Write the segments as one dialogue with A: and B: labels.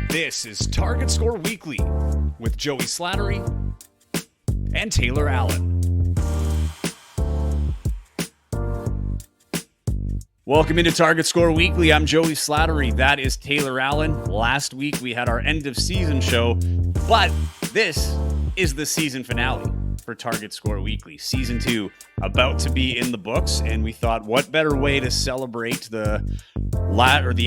A: This is Target Score Weekly with Joey Slattery and Taylor Allen. Welcome into Target Score Weekly. I'm Joey Slattery. That is Taylor Allen. Last week we had our end of season show, but this is the season finale for Target Score Weekly. Season 2 about to be in the books, and we thought what better way to celebrate the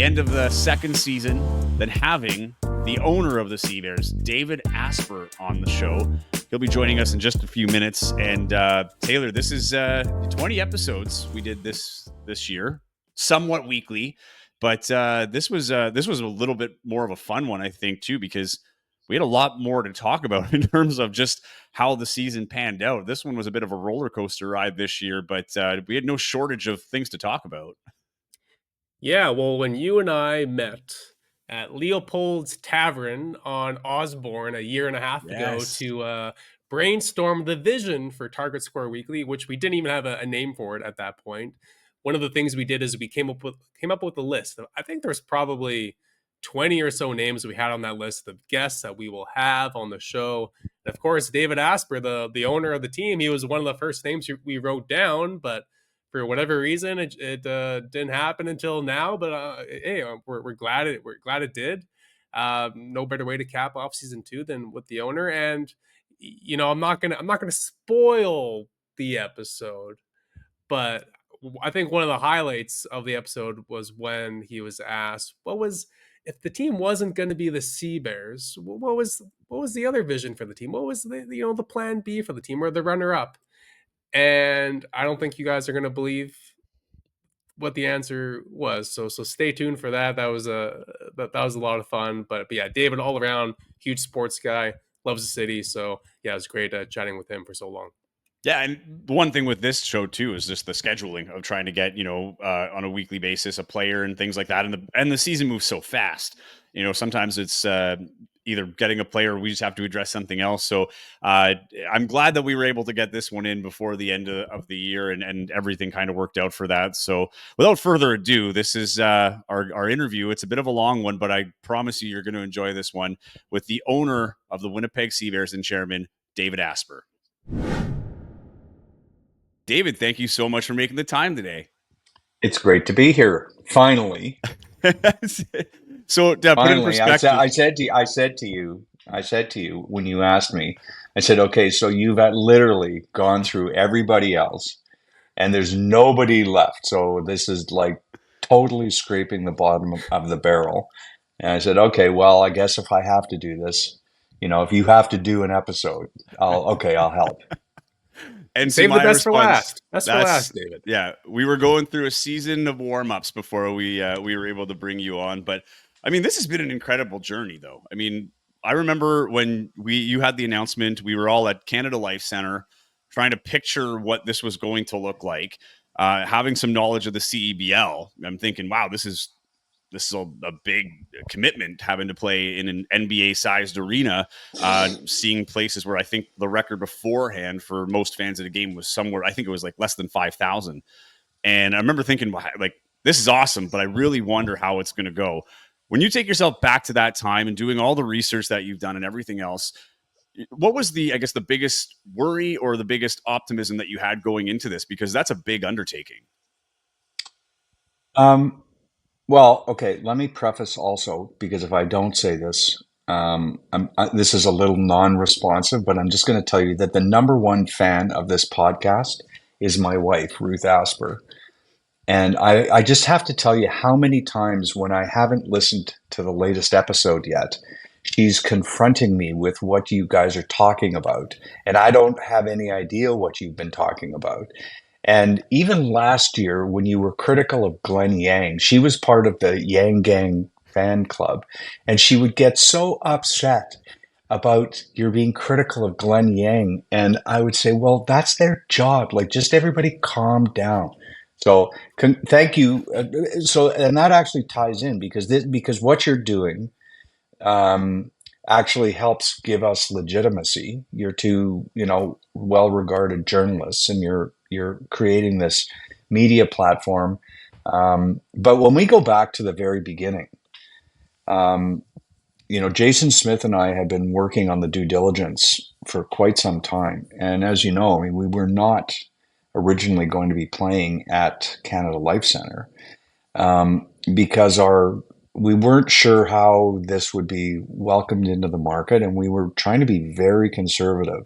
A: end of the second season than having the owner of the Sea Bears, David Asper, on the show. He'll be joining us in just a few minutes. And Taylor, this is 20 episodes we did this year, somewhat weekly, but this was a little bit more of a fun one, I think, too, because we had a lot more to talk about in terms of just how the season panned out. This one was a bit of a roller coaster ride this year, but we had no shortage of things to talk about.
B: Yeah, well, when you and I met at Leopold's Tavern on Osborne a year and a half ago to brainstorm the vision for Target Score Weekly, which we didn't even have a name for it at that point. One of the things we did is we came up with a list. I think there's probably 20 or so names we had on that list of guests that we will have on the show. And of course, David Asper, the owner of the team, he was one of the first names we wrote down, but for whatever reason, it didn't happen until now. But hey, we're glad it did. No better way to cap off season 2 than with the owner. And you know, I'm not gonna spoil the episode, but I think one of the highlights of the episode was when he was asked, if the team wasn't going to be the Sea Bears, what was the other vision for the team? What was the plan B for the team or the runner up? And I don't think you guys are going to believe what the answer was. So stay tuned for that. That was a lot of fun. But yeah, David, all around, huge sports guy, loves the city. So yeah, it was great chatting with him for so long.
A: Yeah, and one thing with this show too is just the scheduling of trying to get on a weekly basis a player and things like that, and the season moves so fast. Sometimes it's either getting a player or we just have to address something else. So I'm glad that we were able to get this one in before the end of the year, and everything kind of worked out for that. So without further ado, this is our interview. It's a bit of a long one, but I promise you're going to enjoy this one with the owner of the Winnipeg Sea Bears and chairman, David Asper. David, thank you so much for making the time today.
C: It's great to be here. Finally.
A: So put it in perspective.
C: I said to you when you asked me, I said, okay, so you've literally gone through everybody else and there's nobody left. So this is like totally scraping the bottom of the barrel. And I said, okay, well, I guess if I have to do this, if you have to do an episode, I'll help.
A: And
B: save the best for last. That's for last, David.
A: Yeah, we were going through a season of warm-ups before we were able to bring you on. But I mean, this has been an incredible journey, though. I mean, I remember when you had the announcement. We were all at Canada Life Center trying to picture what this was going to look like. Having some knowledge of the CEBL, I'm thinking, wow, this is a big commitment, having to play in an NBA-sized arena, seeing places where I think the record beforehand for most fans at a game was somewhere, I think it was like less than 5,000. And I remember thinking, like, this is awesome, but I really wonder how it's going to go. When you take yourself back to that time and doing all the research that you've done and everything else, what was the biggest worry or the biggest optimism that you had going into this? Because that's a big undertaking.
C: Well, okay, let me preface also, because if I don't say this, this is a little non-responsive, but I'm just going to tell you that the number one fan of this podcast is my wife, Ruth Asper. And I just have to tell you how many times when I haven't listened to the latest episode yet, she's confronting me with what you guys are talking about. And I don't have any idea what you've been talking about. And even last year, when you were critical of Glenn Yang, she was part of the Yang Gang fan club, and she would get so upset about your being critical of Glenn Yang. And I would say, well, that's their job. Like, just everybody calm down. So thank you. And that actually ties in because what you're doing actually helps give us legitimacy. You're two, well-regarded journalists, and you're creating this media platform. But when we go back to the very beginning, Jason Smith and I had been working on the due diligence for quite some time. And as you know, I mean, we were not originally going to be playing at Canada Life Center because we weren't sure how this would be welcomed into the market, and we were trying to be very conservative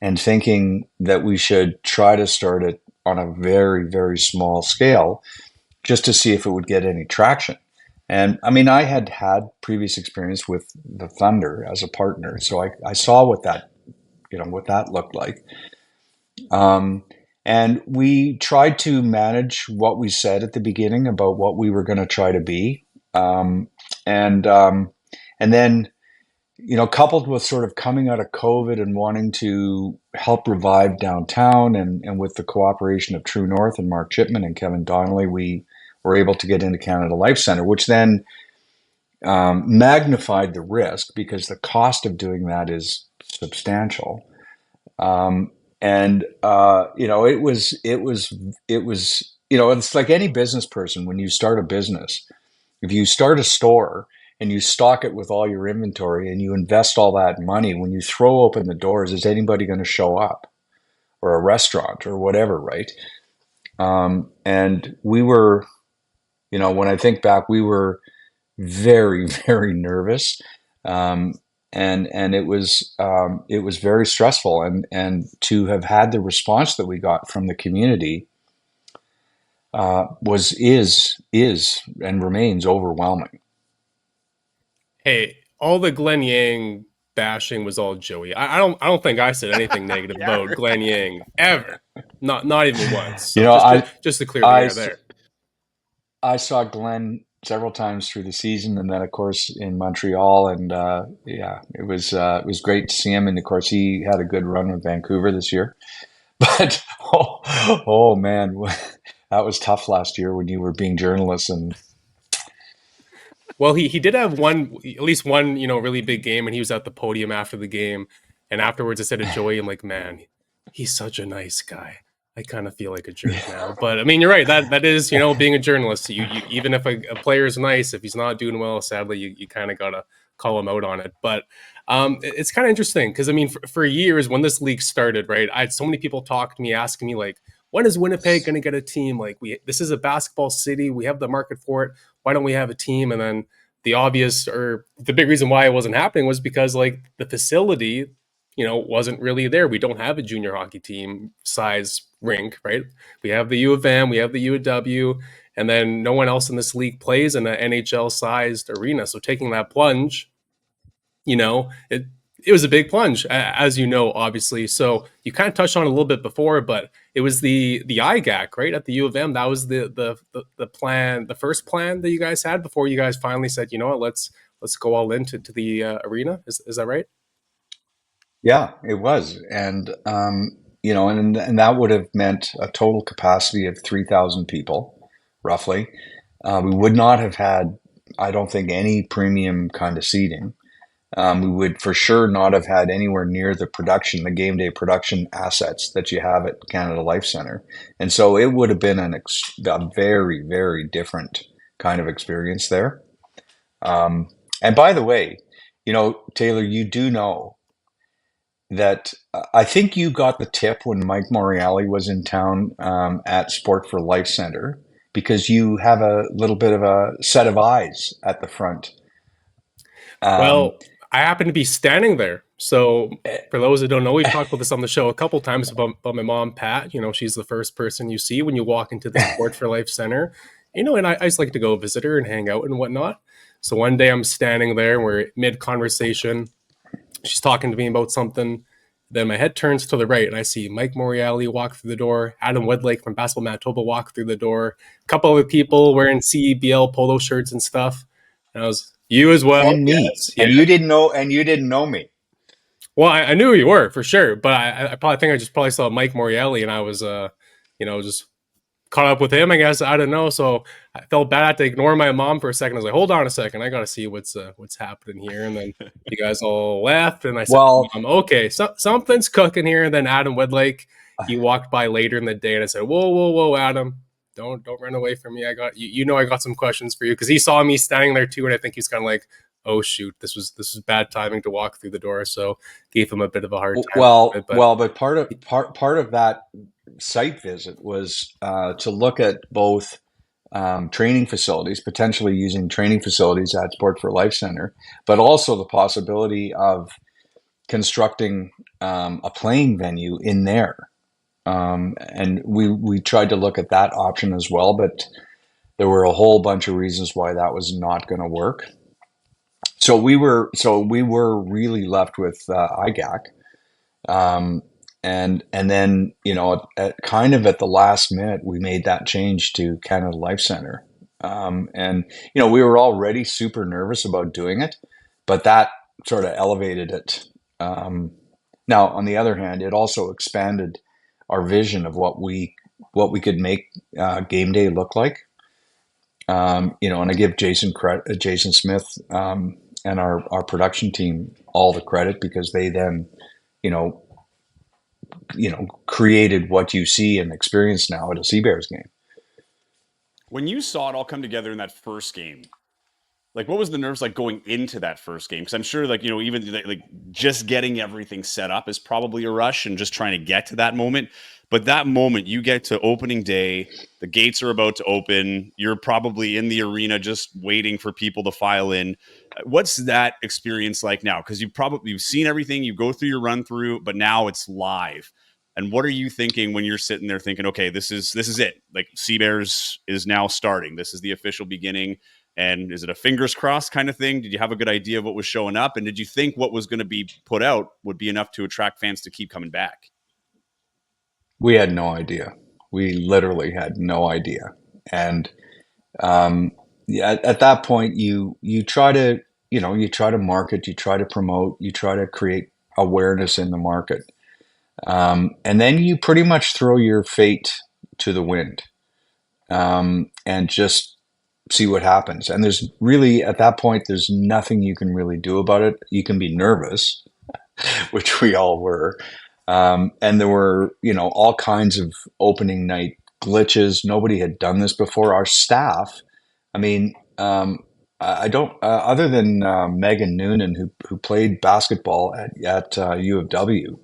C: and thinking that we should try to start it on a very, very small scale just to see if it would get any traction. And I mean, I had had previous experience with the Thunder as a partner, so I saw what that looked like. And we tried to manage what we said at the beginning about what we were going to try to be. And then, coupled with sort of coming out of COVID and wanting to help revive downtown and with the cooperation of True North and Mark Chipman and Kevin Donnelly, we were able to get into Canada Life Center, which then magnified the risk because the cost of doing that is substantial. It's like any business person. When you start a business, if you start a store and you stock it with all your inventory and you invest all that money, when you throw open the doors, is anybody going to show up, or a restaurant or whatever, right? And we were, when I think back, we were very, very nervous. And it was very stressful, and to have had the response that we got from the community is and remains overwhelming.
B: Hey, all the Glenn Yang bashing was all Joey. I don't think I said anything negative about Glenn Yang ever. Not even once. So just to clear the air there.
C: I saw Glenn several times through the season, and then of course in Montreal, and it was great to see him. And of course he had a good run with Vancouver this year. But oh man, that was tough last year when you were being journalists. And
B: well, he did have at least one really big game, and he was at the podium after the game. And afterwards, I said to Joey, I'm like, man, he's such a nice guy. I kind of feel like a jerk now. But I mean, you're right. That is, being a journalist. You even if a player is nice, if he's not doing well, sadly, you kind of gotta call him out on it. But it's kind of interesting because I mean, for years when this league started, right, I had so many people talk to me, asking me like, when is Winnipeg going to get a team? Like, this is a basketball city. We have the market for it. Why don't we have a team? And then the obvious, or the big reason why it wasn't happening, was because like the facility, wasn't really there. We don't have a junior hockey team size rink, right? We have the U of M, we have the U of W, and then no one else in this league plays in an NHL sized arena. So taking that plunge, it was a big plunge, as you know, obviously. So you kind of touched on it a little bit before, but it was the IGAC, right, at the U of M. That was the plan, the first plan that you guys had before you guys finally said, you know what, let's go all into the arena. Is that right?
C: Yeah, it was, and and that would have meant a total capacity of 3,000 people, roughly. We would not have had, I don't think, any premium kind of seating. We would for sure not have had anywhere near the game day production assets that you have at Canada Life Center. And so it would have been a very, very different kind of experience there. And by the way, Taylor, you do know that I think you got the tip when Mike Morreale was in town at Sport for Life Center, because you have a little bit of a set of eyes at the front.
B: Well, I happen to be standing there. So for those that don't know, we've talked about this on the show a couple times about my mom, Pat. She's the first person you see when you walk into the Sport for Life Center. And I just like to go visit her and hang out and whatnot. So one day I'm standing there, we're mid-conversation. She's talking to me about something. Then my head turns to the right, and I see Mike Morreale walk through the door, Adam Wedlake from Basketball Manitoba walk through the door, a couple other people wearing CBL polo shirts and stuff. And I was, you as well.
C: And me. Yes. And you didn't know me.
B: Well, I knew who you were for sure, but I probably saw Mike Morreale, and I was, just caught up with him, I guess. I don't know. So I felt bad. I had to ignore my mom for a second. I was like, hold on a second. I got to see what's happening here. And then you guys all left. And I said, well, okay, something's cooking here. And then Adam Wedlake, he walked by later in the day, and I said, whoa, Adam, don't run away from me. I got you. I got some questions for you, because he saw me standing there too. And I think he's kind of like, oh shoot, this was bad timing to walk through the door. So gave him a bit of a hard time with it. But
C: But part of that site visit was to look at both training facilities, potentially using training facilities at Sport for Life Center, but also the possibility of constructing a playing venue in there. And we tried to look at that option as well, but there were a whole bunch of reasons why that was not going to work. So we were really left with IGAC. And then, kind of at the last minute, we made that change to Canada Life Center. And, we were already super nervous about doing it, but that sort of elevated it. Now, on the other hand, it also expanded our vision of what we could make game day look like. And I give Jason Smith and our production team all the credit, because they then, created what you see and experience now at a Sea Bears game.
A: When you saw it all come together in that first game, like, what was the nerves like going into that first game? Because I'm sure, like, even like just getting everything set up is probably a rush, and just trying to get to that moment. But that moment, you get to opening day, the gates are about to open, you're probably in the arena just waiting for people to file in. What's that experience like now? Because you've seen everything, you go through your run through, but now it's live. And what are you thinking when you're sitting there thinking, okay, this is it? Like, Sea Bears is now starting. This is the official beginning. And is it a fingers crossed kind of thing? Did you have a good idea of what was showing up? And did you think what was going to be put out would be enough to attract fans to keep coming back?
C: We had no idea. We literally had no idea. And yeah, at that point, you try to market, you try to promote, you try to create awareness in the market, and then you pretty much throw your fate to the wind, and just see what happens. And there's really, at that point, there's nothing you can really do about it. You can be nervous, which we all were. And there were, all kinds of opening night glitches. Nobody had done this before. Our staff, I mean, I don't, other than Megan Noonan, who played basketball at U of W,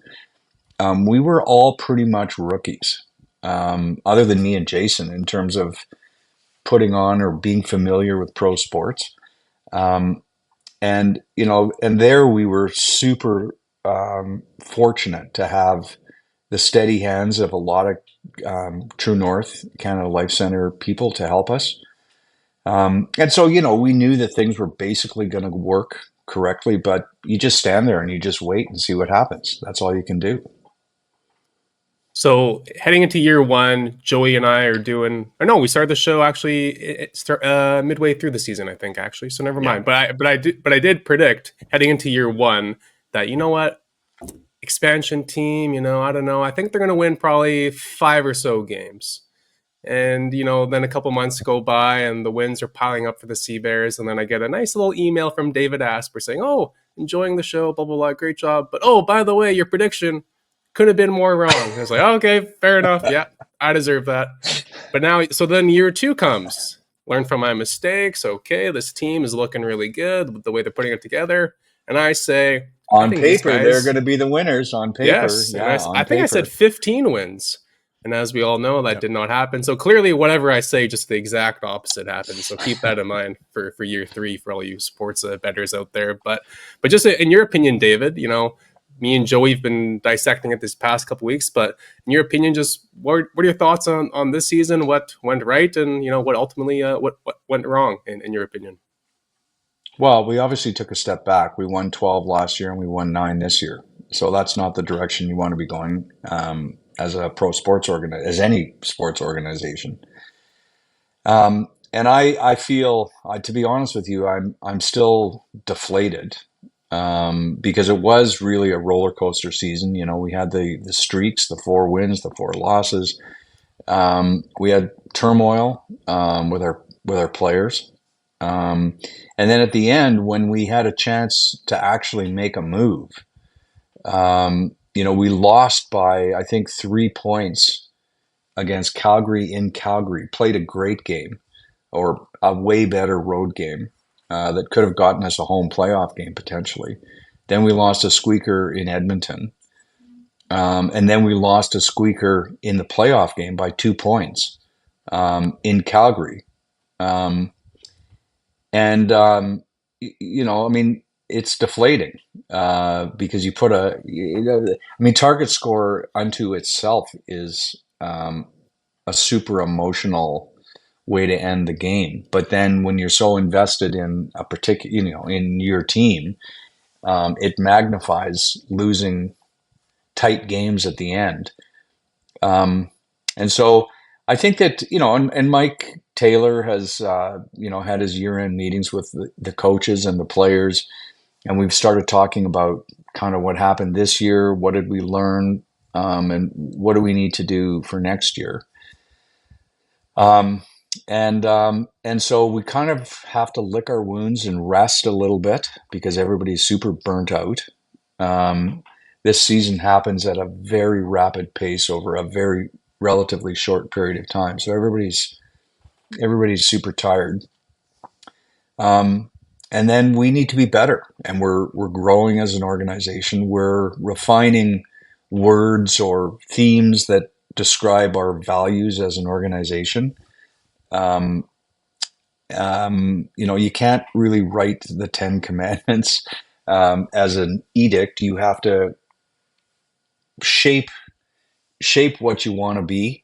C: we were all pretty much rookies, other than me and Jason, in terms of putting on or being familiar with pro sports. And there we were super fortunate to have the steady hands of a lot of True North Canada Life Center people to help us. And so, we knew that things were basically going to work correctly, but you just stand there and you just wait and see what happens. That's all you can do.
B: So heading into year one, Joey and I are doing. Or no, we started the show actually midway through the season, I think, actually. So never mind. But I did predict heading into year one that, what, expansion team. I don't know. I think they're going to win probably 5 or so games. And then a couple months go by and the wins are piling up for the Sea Bears, and then I get a nice little email from David Asper saying, "Oh, enjoying the show, blah blah blah, great job. But oh, by the way, your prediction could have been more wrong." I was like, oh, okay, fair enough. Yeah, I deserve that. But now, so then year 2 comes. Learn from my mistakes. Okay, this team is looking really good, the way they're putting it together. And I say,
C: on paper, they're going to be the winners. On paper,
B: yes. Yeah, I think I said 15 wins. And as we all know, that did not happen. So clearly, whatever I say, just the exact opposite happened. So keep that in mind for year 3 for all you sports bettors out there. But just in your opinion, David, me and Joey have been dissecting it this past couple weeks. But in your opinion, just what are your thoughts on this season? What went right, and what ultimately what went wrong in your opinion?
C: Well, we obviously took a step back. We won 12 last year and we won 9 this year. So that's not the direction you want to be going. As a pro sports as any sports organization. And I feel, to be honest with you, I'm still deflated, because it was really a roller coaster season. We had the streaks, the 4 wins, the 4 losses. We had turmoil with our players. And then at the end, when we had a chance to actually make a move, we lost by, I think, 3 points against Calgary in Calgary. Played a great game, or a way better road game. that could have gotten us a home playoff game potentially. Then we lost a squeaker in Edmonton. And then we lost a squeaker in the playoff game by 2 points in Calgary. Um, and, I mean, it's deflating because you put target score unto itself is a super emotional way to end the game. But then when you're so invested in a particular, in your team, it magnifies losing tight games at the end. And so I think that, and Mike Taylor has, had his year-end meetings with the coaches and the players. And we've started talking about kind of what happened this year. What did we learn? And what do we need to do for next year? And so we kind of have to lick our wounds and rest a little bit because everybody's super burnt out. This season happens at a very rapid pace over a very relatively short period of time. So everybody's super tired. And then we need to be better, and we're growing as an organization. We're refining words or themes that describe our values as an organization. You can't really write the 10 Commandments as an edict. You have to shape what you want to be,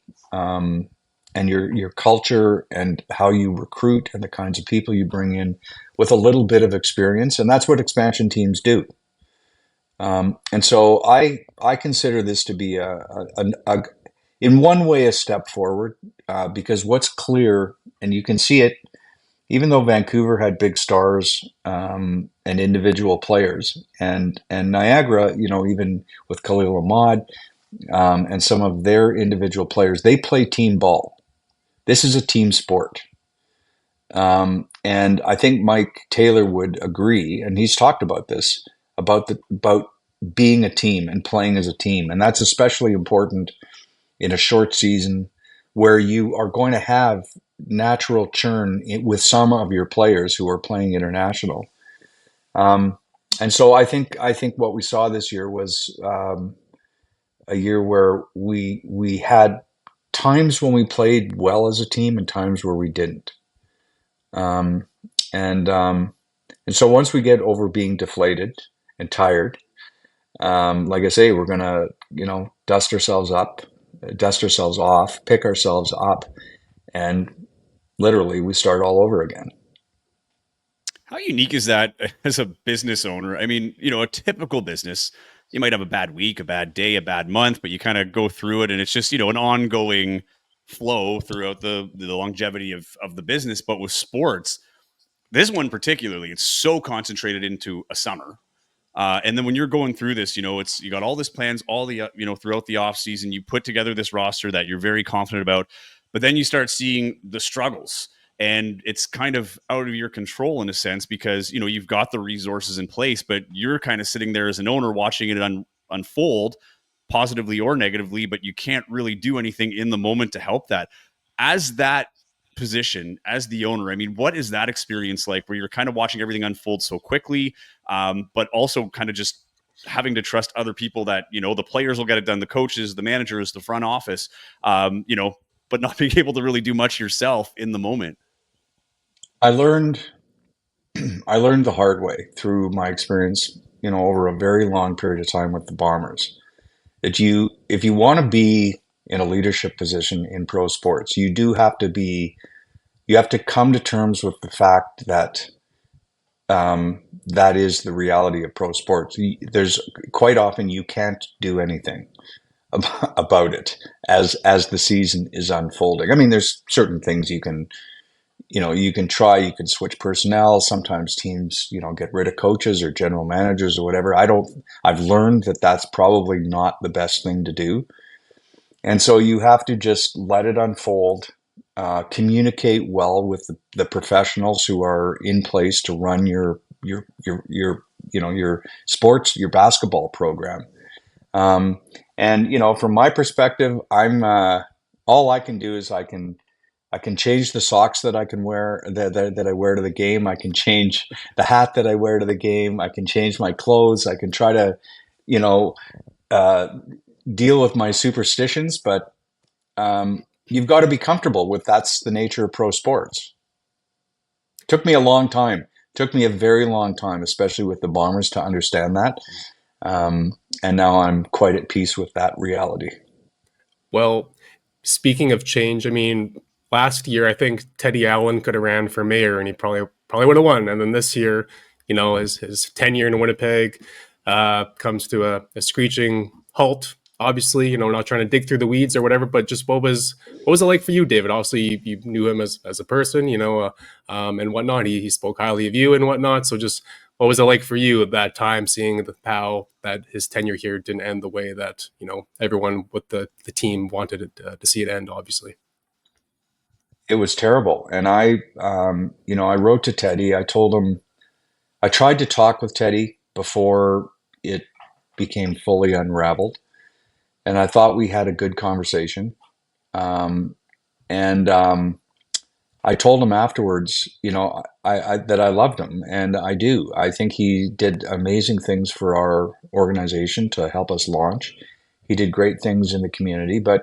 C: and your culture and how you recruit and the kinds of people you bring in with a little bit of experience, and that's what expansion teams do. And so I consider this to be in one way a step forward because what's clear, and you can see it, even though Vancouver had big stars and individual players, and Niagara, even with Khalil Ahmad and some of their individual players, they play team ball. This is a team sport. And I think Mike Taylor would agree, and he's talked about this, about being a team and playing as a team. And that's especially important in a short season where you are going to have natural churn with some of your players who are playing international. And so I think what we saw this year was a year where we had times when we played well as a team and times where we didn't. And so once we get over being deflated and tired, like I say, we're gonna, dust ourselves off, pick ourselves up, and literally we start all over again.
A: How unique is that as a business owner? I mean, a typical business, you might have a bad week, a bad day, a bad month, but you kind of go through it and it's just, an ongoing flow throughout the longevity of the business. But with sports, this one particularly, it's so concentrated into a summer. And then when you're going through this, you got all this plans, all the, throughout the off season, you put together this roster that you're very confident about, but then you start seeing the struggles and it's kind of out of your control in a sense because, you've got the resources in place, but you're kind of sitting there as an owner watching it unfold positively or negatively, but you can't really do anything in the moment to help that. As that position, as the owner, I mean, what is that experience like where you're kind of watching everything unfold so quickly, but also kind of just having to trust other people that, the players will get it done, the coaches, the managers, the front office, but not being able to really do much yourself in the moment?
C: I learned the hard way through my experience, over a very long period of time with the Bombers, that if you want to be in a leadership position in pro sports, you have to come to terms with the fact that that is the reality of pro sports. There's quite often you can't do anything about it as the season is unfolding. I mean, there's certain things you can try. You can switch personnel. Sometimes teams, get rid of coaches or general managers or whatever. I've learned that that's probably not the best thing to do. And so you have to just let it unfold, communicate well with the professionals who are in place to run your sports, your basketball program. And from my perspective, I'm all I can do is I can I can change the socks that I can wear that I wear to the game. I can change the hat that I wear to the game. I can change my clothes. I can try to, you know, uh, deal with my superstitions, but you've got to be comfortable with that's the nature of pro sports. Took me a long time. Took me a very long time, especially with the Bombers, to understand that. And now I'm quite at peace with that reality.
B: Well, speaking of change, I mean, last year I think Teddy Allen could have ran for mayor and he probably would have won. And then this year, you know, his tenure in Winnipeg comes to a screeching halt. Obviously, you know, we're not trying to dig through the weeds or whatever, but just what was it like for you, David? Obviously, you knew him as a person, you know, and whatnot. He spoke highly of you and whatnot. So just what was it like for you at that time, seeing how that his tenure here didn't end the way that, you know, everyone with the team wanted it to see it end? Obviously,
C: It was terrible, and I wrote to Teddy. I told him I tried to talk with Teddy before it became fully unraveled, and I thought we had a good conversation. Um, and I told him afterwards, that I loved him, and I do. I think he did amazing things for our organization to help us launch. He did great things in the community, but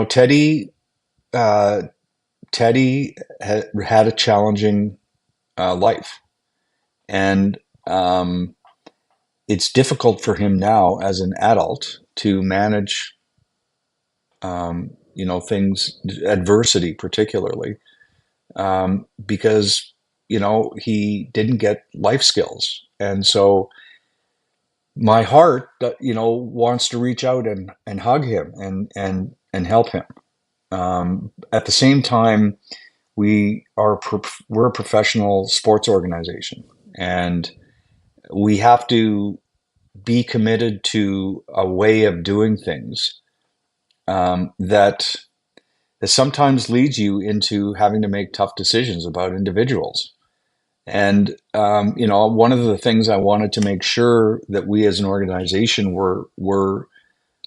C: Teddy uh, Teddy had a challenging life, and it's difficult for him now as an adult to manage, things, adversity particularly, because he didn't get life skills, and so my heart, wants to reach out and hug him and help him. At the same time, we're a professional sports organization, and we have to be committed to a way of doing things, that sometimes leads you into having to make tough decisions about individuals. And one of the things I wanted to make sure that we as an organization were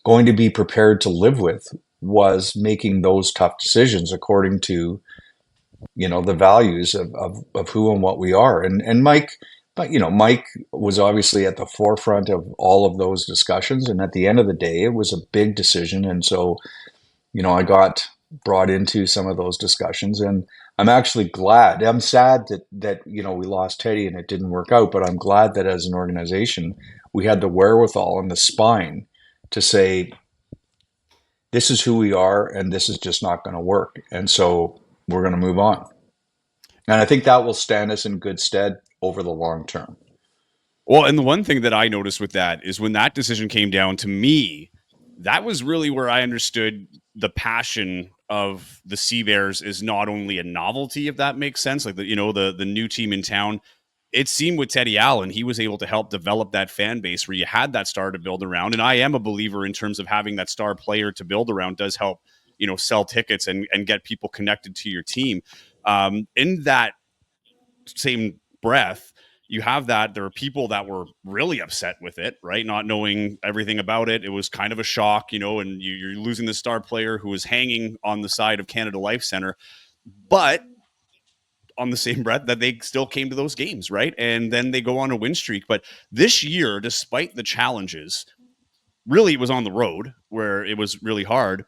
C: going to be prepared to live with was making those tough decisions according to the values of who and what we are. And Mike, but Mike was obviously at the forefront of all of those discussions. And at the end of the day, it was a big decision. And so, I got brought into some of those discussions, and I'm actually glad. I'm sad that we lost Teddy and it didn't work out, but I'm glad that as an organization, we had the wherewithal and the spine to say, this is who we are, and this is just not going to work. And so we're going to move on. And I think that will stand us in good stead over the long term.
A: Well, and the one thing that I noticed with that is when that decision came down to me, that was really where I understood the passion of the Sea Bears is not only a novelty, if that makes sense, like the new team in town. It seemed with Teddy Allen, he was able to help develop that fan base where you had that star to build around. And I am a believer in terms of having that star player to build around does help, sell tickets and get people connected to your team. In that same breath, you have that there are people that were really upset with it, right? Not knowing everything about it. It was kind of a shock, and you're losing the star player who was hanging on the side of Canada Life Center. But on the same breath that they still came to those games, right? And then they go on a win streak. But this year, despite the challenges, really it was on the road where it was really hard.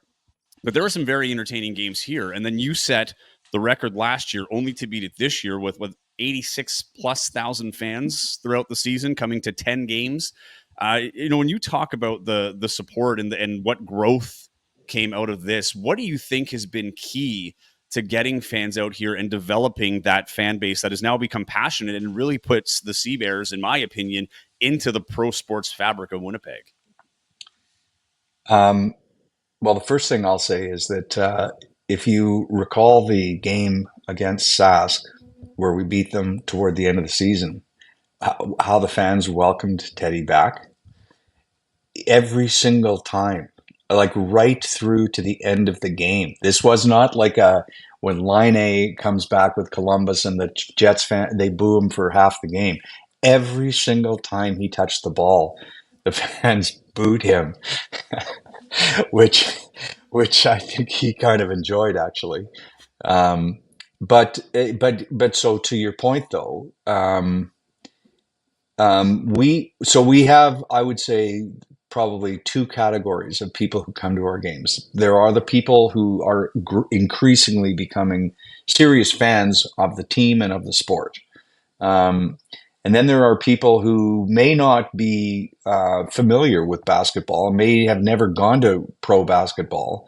A: But there were some very entertaining games here. And then you set the record last year only to beat it this year with 86 plus thousand fans throughout the season coming to 10 games. When you talk about the support and what growth came out of this, what do you think has been key to getting fans out here and developing that fan base that has now become passionate and really puts the Sea Bears, in my opinion, into the pro sports fabric of Winnipeg?
C: Well, the first thing I'll say is that if you recall the game against Sask, where we beat them toward the end of the season, how the fans welcomed Teddy back every single time, like right through to the end of the game. This was not like when Line A comes back with Columbus and the Jets they boo him for half the game. Every single time he touched the ball, the fans booed him. which which I think he kind of enjoyed actually. Um, but so to your point though, we have, I would say, probably two categories of people who come to our games. There are the people who are increasingly becoming serious fans of the team and of the sport. Um, and then there are people who may not be familiar with basketball, may have never gone to pro basketball,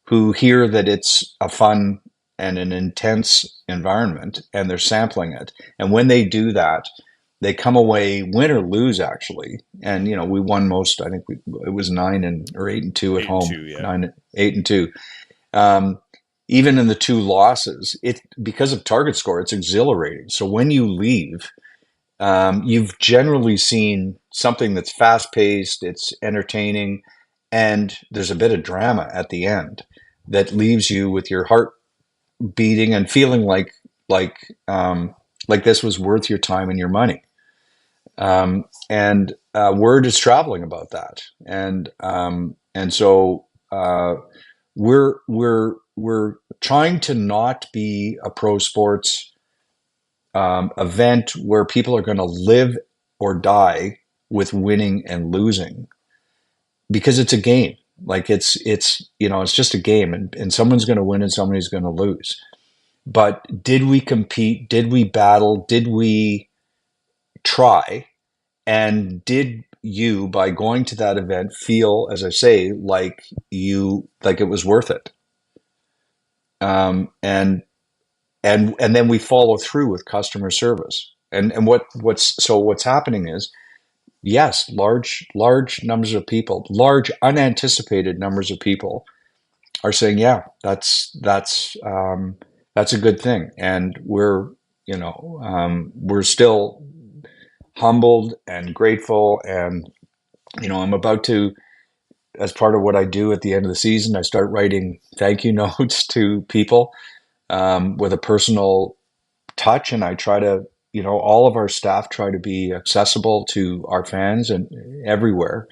C: who hear that it's a fun and an intense environment and they're sampling it. And when they do that, they come away, win or lose, actually. And we won most. I think it was 8-2 at home,
A: 8-2, yeah.
C: 8-2. Um, Even in the two losses, because of target score, it's exhilarating. So when you leave, you've generally seen something that's fast paced, it's entertaining, and there's a bit of drama at the end that leaves you with your heart beating and feeling like this was worth your time and your money. And word is traveling about that, and so we're trying to not be a pro sports event where people are going to live or die with winning and losing, because it's a game. Like it's just a game, and someone's going to win and somebody's going to lose. But did we compete? Did we battle? Did we try? And did you, by going to that event, feel, as I say, like it was worth it? And then we follow through with customer service. And what's happening is, yes, large numbers of people, large unanticipated numbers of people are saying, yeah, that's a good thing, and we're still humbled and grateful. And I'm about to, as part of what I do at the end of the season, I start writing thank you notes to people with a personal touch, and I try to, all of our staff try to be accessible to our fans and everywhere.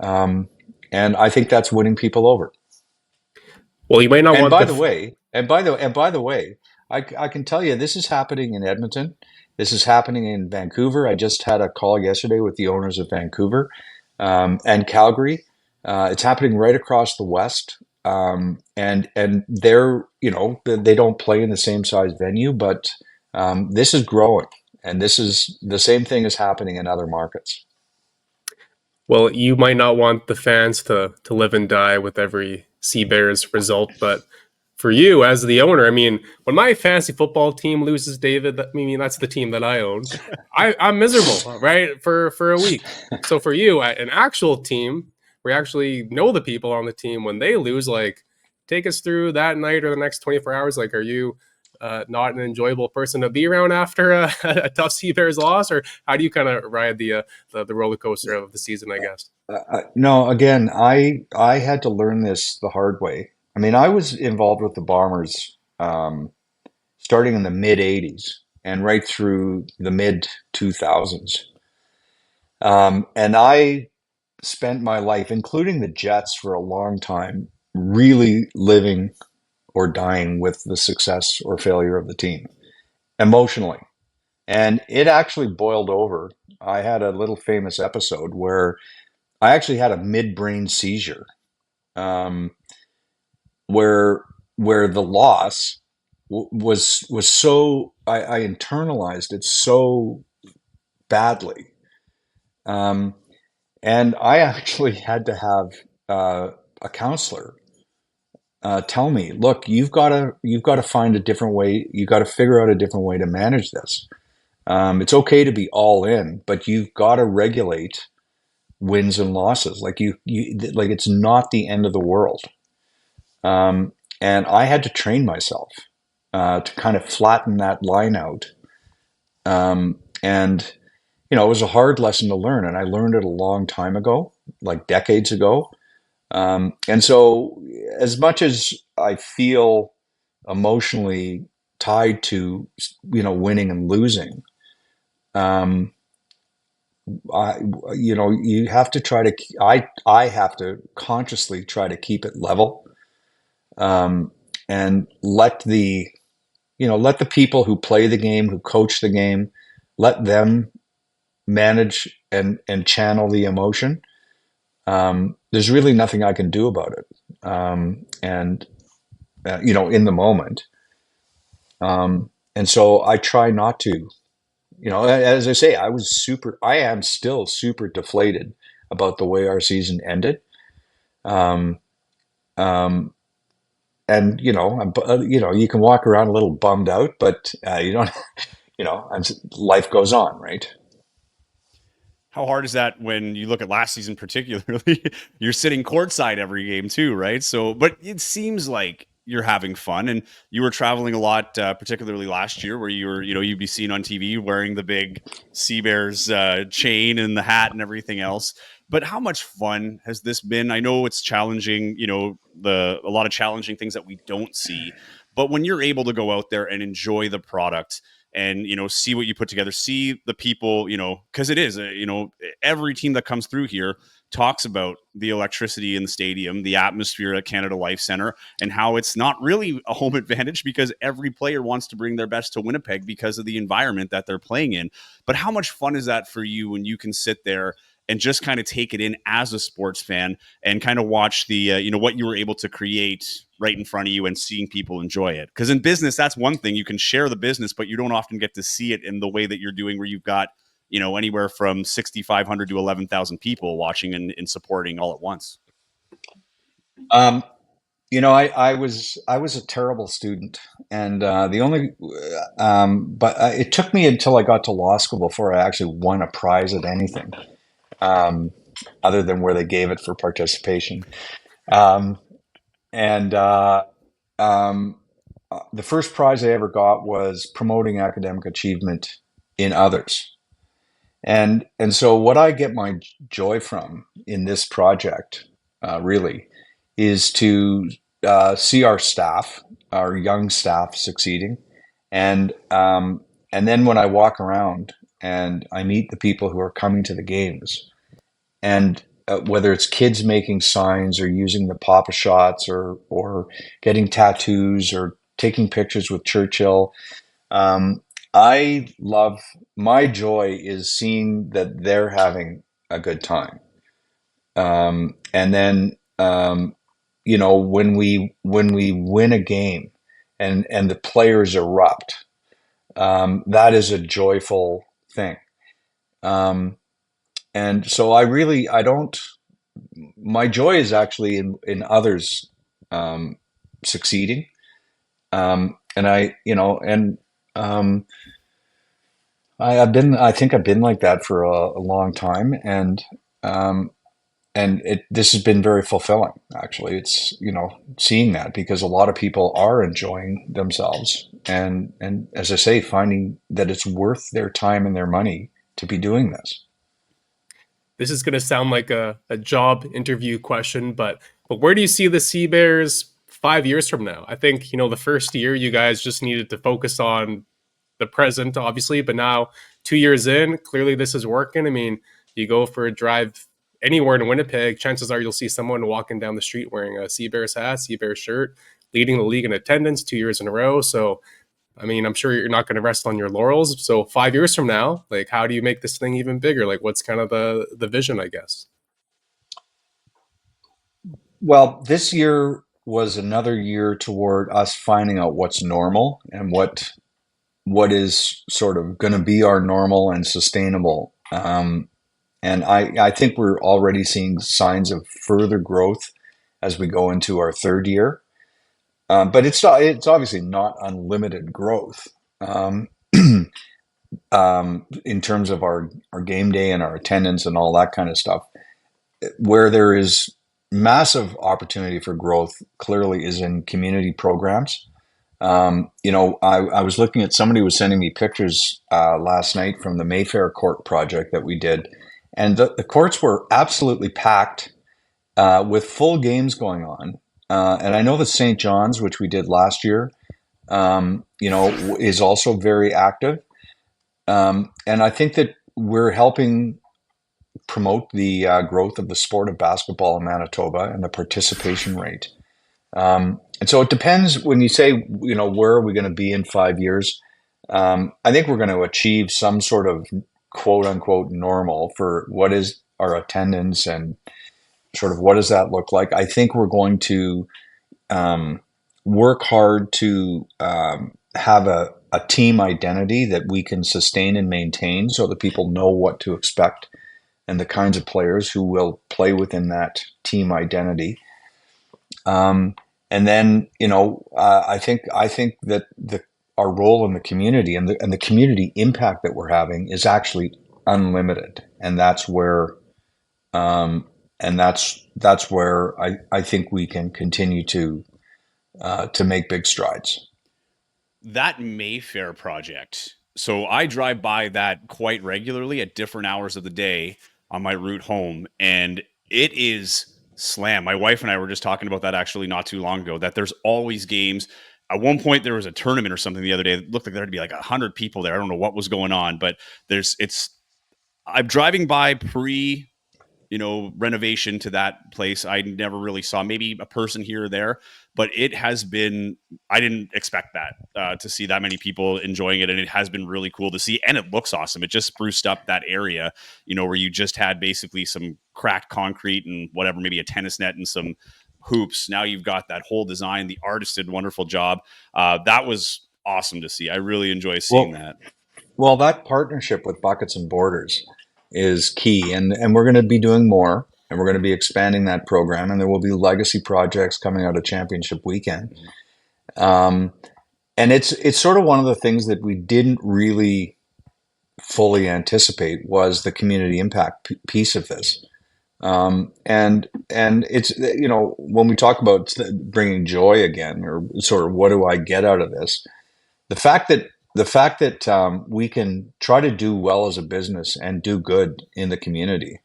C: And I think that's winning people over.
B: Well, you might not
C: And
B: want
C: by
B: the
C: the way, I can tell you this is happening in Edmonton. This is happening in Vancouver. I just had a call yesterday with the owners of Vancouver and Calgary. It's happening right across the West. And they're, they don't play in the same size venue, but this is growing. And this is the same thing is happening in other markets.
B: Well, you might not want the fans to live and die with every Sea Bears result, but for you as the owner, I mean, when my fantasy football team loses, David, I mean, that's the team that I own. I'm miserable, right, for a week. So for you, an actual team, we actually know the people on the team. When they lose, like, take us through that night or the next 24 hours. Like, are you not an enjoyable person to be around after a tough Sea Bears loss, or how do you kind of ride the roller coaster of the season, I guess?
C: No, again, I had to learn this the hard way. I mean, I was involved with the Bombers starting in the mid '80s and right through the mid 2000s, and I spent my life, including the Jets, for a long time, really living or dying with the success or failure of the team emotionally. And it actually boiled over. I had a little famous episode where I actually had a midbrain seizure, um, where the loss was so I internalized it so badly, um, and I actually had to have a counselor tell me, look, you've got to find a different way. You've got to figure out a different way to manage this. It's okay to be all in, but you've got to regulate wins and losses. Like like it's not the end of the world. And I had to train myself to kind of flatten that line out. And it was a hard lesson to learn, and I learned it a long time ago, like decades ago. And so, as much as I feel emotionally tied to winning and losing, um, I, you have to try to, I have to consciously try to keep it level, and let the people who play the game, who coach the game, let them manage and channel the emotion. There's really nothing I can do about it. And in the moment. And so I try not to, as I say, I am still super deflated about the way our season ended. Um, um, and you can walk around a little bummed out, but you don't, life goes on, right?
A: How hard is that when you look at last season, particularly? You're sitting courtside every game too, right? So, but it seems like you're having fun, and you were traveling a lot, particularly last year, where you'd be seen on TV wearing the big Sea Bears chain and the hat and everything else. But how much fun has this been? I know it's challenging, a lot of challenging things that we don't see. But when you're able to go out there and enjoy the product, and see what you put together, see the people, because it is every team that comes through here talks about the electricity in the stadium, the atmosphere at Canada Life Center, and how it's not really a home advantage because every player wants to bring their best to Winnipeg because of the environment that they're playing in. But how much fun is that for you when you can sit there and just kind of take it in as a sports fan and kind of watch the what you were able to create right in front of you and seeing people enjoy it? Because in business, that's one thing. You can share the business, but you don't often get to see it in the way that you're doing, where you've got anywhere from 6,500 to 11,000 people watching and supporting all at once.
C: Um, I was a terrible student, and the only but it took me until I got to law school before I actually won a prize at anything, um, other than where they gave it for participation. Um, and the first prize I ever got was promoting academic achievement in others. And so what I get my joy from in this project, really, is to see our staff, our young staff, succeeding, and then when I walk around and I meet the people who are coming to the games, and whether it's kids making signs or using the Papa shots or getting tattoos or taking pictures with Churchill. um, I love, my joy is seeing that they're having a good time. And then when we win a game and the players erupt, that is a joyful thing. Um, and so I don't, my joy is actually in others succeeding. And I think I've been like that for a long time, um, and this has been very fulfilling. Actually, it's seeing that, because a lot of people are enjoying themselves, and as I say, finding that it's worth their time and their money to be doing this.
B: This is going to sound like a job interview question, but where do you see the Sea Bears 5 years from now? I think, the first year you guys just needed to focus on the present, obviously, but now 2 years in, clearly this is working. I mean, you go for a drive anywhere in Winnipeg, chances are you'll see someone walking down the street wearing a Sea Bears hat, Sea Bears shirt, leading the league in attendance 2 years in a row. So I mean, I'm sure you're not going to rest on your laurels. So 5 years from now, like, how do you make this thing even bigger? Like, what's kind of the vision, I guess?
C: Well, this year was another year toward us finding out what's normal and what is sort of going to be our normal and sustainable. And I think we're already seeing signs of further growth as we go into our third year. But it's obviously not unlimited growth, in terms of our game day and our attendance and all that kind of stuff. Where there is massive opportunity for growth clearly is in community programs. I was looking at, somebody was sending me pictures last night from the Mayfair Court project that we did, and the courts were absolutely packed with full games going on. And I know that St. John's, which we did last year, is also very active. And I think that we're helping promote the growth of the sport of basketball in Manitoba and the participation rate. And so it depends when you say, where are we going to be in 5 years? I think we're going to achieve some sort of quote unquote normal for what is our attendance and sort of what does that look like. I think we're going to work hard to have a team identity that we can sustain and maintain so that people know what to expect and the kinds of players who will play within that team identity. And then, I think that our role in the community and the community impact that we're having is actually unlimited, and that's where I think we can continue to make big strides.
A: That Mayfair project. So I drive by that quite regularly at different hours of the day on my route home, and it is slam. My wife and I were just talking about that actually not too long ago, that there's always games. At one point there was a tournament or something the other day. It looked like there'd be like 100 people there. I don't know what was going on, but I'm driving by renovation to that place. I never really saw, maybe a person here or there, but it has been, I didn't expect that to see that many people enjoying it. And it has been really cool to see. And it looks awesome. It just spruced up that area, where you just had basically some cracked concrete and whatever, maybe a tennis net and some hoops. Now you've got that whole design. The artist did a wonderful job. That was awesome to see. I really enjoy seeing that.
C: Well, that partnership with Buckets and Borders is key, and we're going to be doing more, and we're going to be expanding that program, and there will be legacy projects coming out of championship weekend. And it's sort of one of the things that we didn't really fully anticipate was the community impact piece of this. And it's, when we talk about bringing joy again, or sort of what do I get out of this, the fact that we can try to do well as a business and do good in the community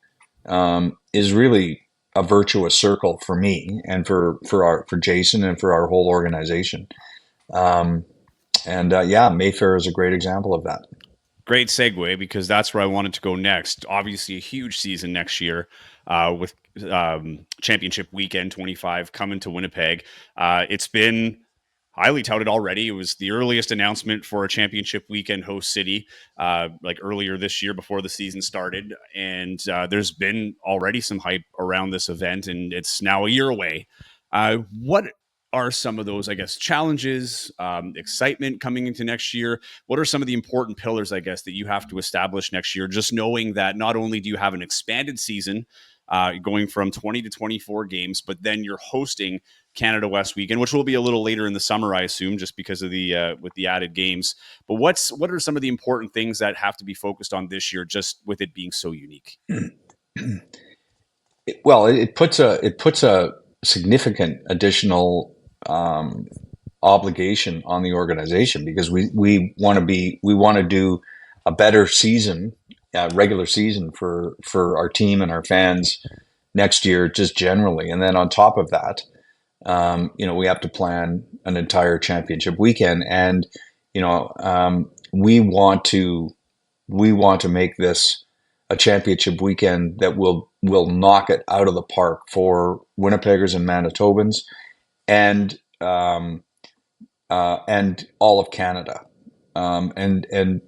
C: is really a virtuous circle for me and for Jason and for our whole organization. Mayfair is a great example of that.
A: Great segue, because that's where I wanted to go next. Obviously, a huge season next year with Championship Weekend 25 coming to Winnipeg. It's been highly touted already. It was the earliest announcement for a championship weekend host city, like earlier this year before the season started. And there's been already some hype around this event, and it's now a year away. What are some of those, I guess, challenges, excitement coming into next year? What are some of the important pillars, I guess, that you have to establish next year? Just knowing that not only do you have an expanded season, going from 20 to 24 games, but then you're hosting Canada West Weekend, which will be a little later in the summer, I assume, just because of the with the added games. But what are some of the important things that have to be focused on this year, just with it being so unique?
C: Well, it puts a significant additional obligation on the organization, because we want to do a better season, regular season for our team and our fans next year, just generally. And then on top of that, we have to plan an entire championship weekend, and we want to make this a championship weekend that will knock it out of the park for Winnipeggers and Manitobans, and all of Canada. And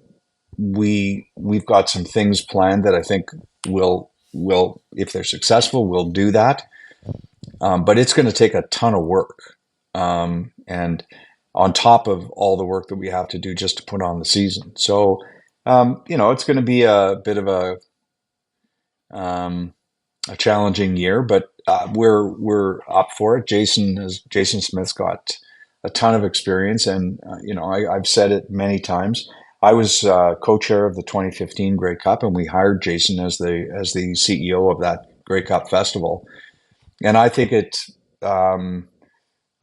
C: we've got some things planned that I think will, if they're successful, we'll do that. But it's going to take a ton of work. And on top of all the work that we have to do just to put on the season. So, it's going to be a bit of a challenging year, but we're up for it. Jason Smith's got a ton of experience, and I've said it many times. I was co-chair of the 2015 Grey Cup, and we hired Jason as the CEO of that Grey Cup festival. And I think I'm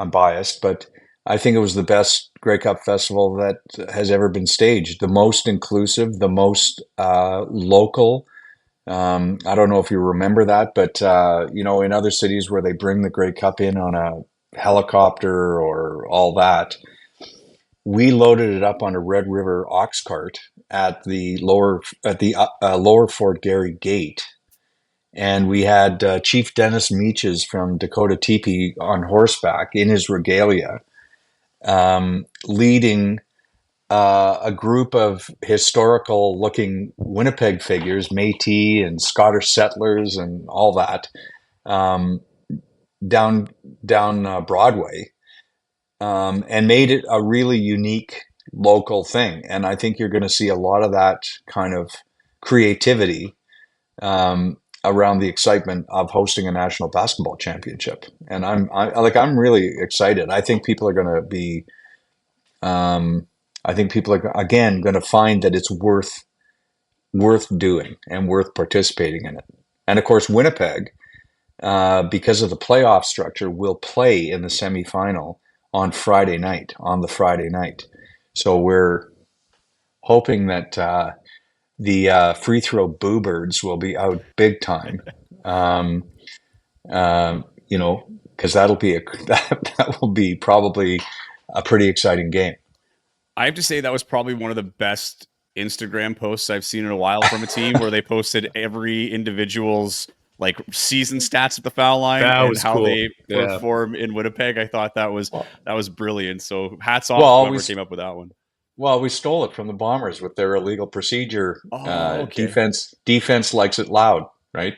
C: biased, but I think it was the best Grey Cup festival that has ever been staged. The most inclusive, the most local. I don't know if you remember that, but in other cities where they bring the Grey Cup in on a helicopter or all that, we loaded it up on a Red River ox cart at the lower Fort Garry gate, and we had Chief Dennis Meaches from Dakota Teepee on horseback in his regalia, leading a group of historical-looking Winnipeg figures, Métis and Scottish settlers and all that, down Broadway, and made it a really unique local thing. And I think you're going to see a lot of that kind of creativity around the excitement of hosting a national basketball championship. And I'm really excited. I think people are going to be. I think people are again going to find that it's worth doing and worth participating in it. And of course, Winnipeg, because of the playoff structure, will play in the semifinal on the Friday night. So we're hoping that the free throw boo birds will be out big time. Because that will be probably a pretty exciting game.
A: I have to say that was probably one of the best Instagram posts I've seen in a while from a team, where they posted every individual's like season stats at the foul line and how
B: cool.
A: they perform in Winnipeg. I thought that was brilliant. So hats off to whoever came up with that one.
C: Well, we stole it from the Bombers with their illegal procedure. Defense likes it loud, right?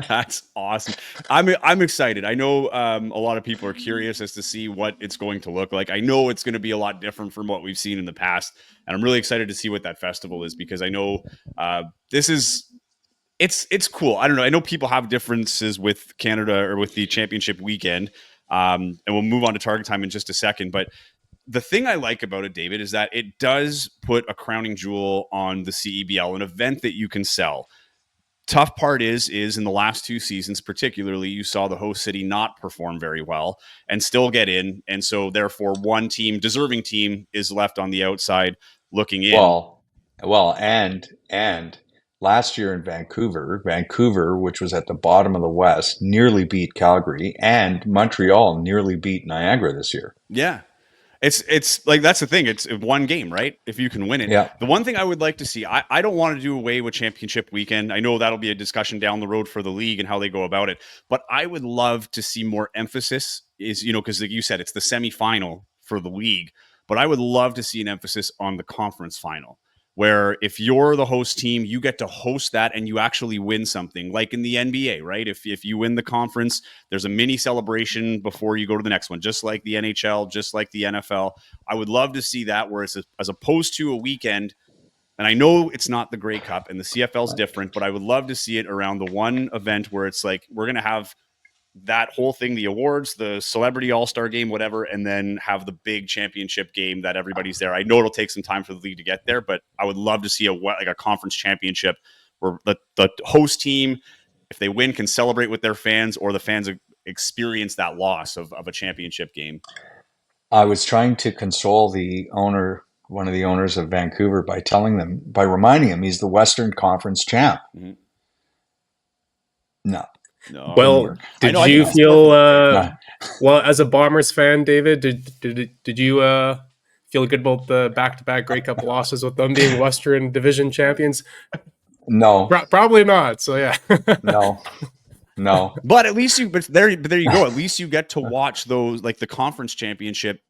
A: That's awesome. I'm excited. I know a lot of people are curious as to see what it's going to look like. I know it's going to be a lot different from what we've seen in the past, and I'm really excited to see what that festival is, because I know it's cool. I don't know. I know people have differences with Canada or with the championship weekend, and we'll move on to target time in just a second. But the thing I like about it, David, is that it does put a crowning jewel on the CEBL, an event that you can sell. Tough part is in the last 2 seasons, particularly, you saw the host city not perform very well and still get in. And so therefore one deserving team is left on the outside looking in.
C: Well, and last year in Vancouver, which was at the bottom of the West, nearly beat Calgary, and Montreal nearly beat Niagara this year.
A: Yeah. It's like, that's the thing. It's one game, right? If you can win it.
C: Yeah.
A: The one thing I would like to see, I don't want to do away with championship weekend. I know that'll be a discussion down the road for the league and how they go about it. But I would love to see more emphasis because like you said, it's the semifinal for the league. But I would love to see an emphasis on the conference final, where if you're the host team, you get to host that and you actually win something, like in the NBA, right? If you win the conference, there's a mini celebration before you go to the next one, just like the NHL, just like the NFL. I would love to see that, where it's as opposed to a weekend. And I know it's not the Grey Cup and the CFL is different, but I would love to see it around the one event where it's like, we're going to have that whole thing, the awards, the celebrity all-star game, whatever, and then have the big championship game that everybody's there. I know it'll take some time for the league to get there, but I would love to see a conference championship where the host team, if they win, can celebrate with their fans, or the fans experience that loss of a championship game.
C: I was trying to console one of the owners of Vancouver by reminding him he's the Western Conference champ.
A: Mm-hmm.
C: No.
B: Well, did you feel well, as a Bombers fan, David? Did you feel good about the back-to-back Grey Cup losses with them being Western Division champions?
C: No,
B: probably not. So yeah,
C: no.
A: But at least there you go. At least you get to watch those, like the conference championship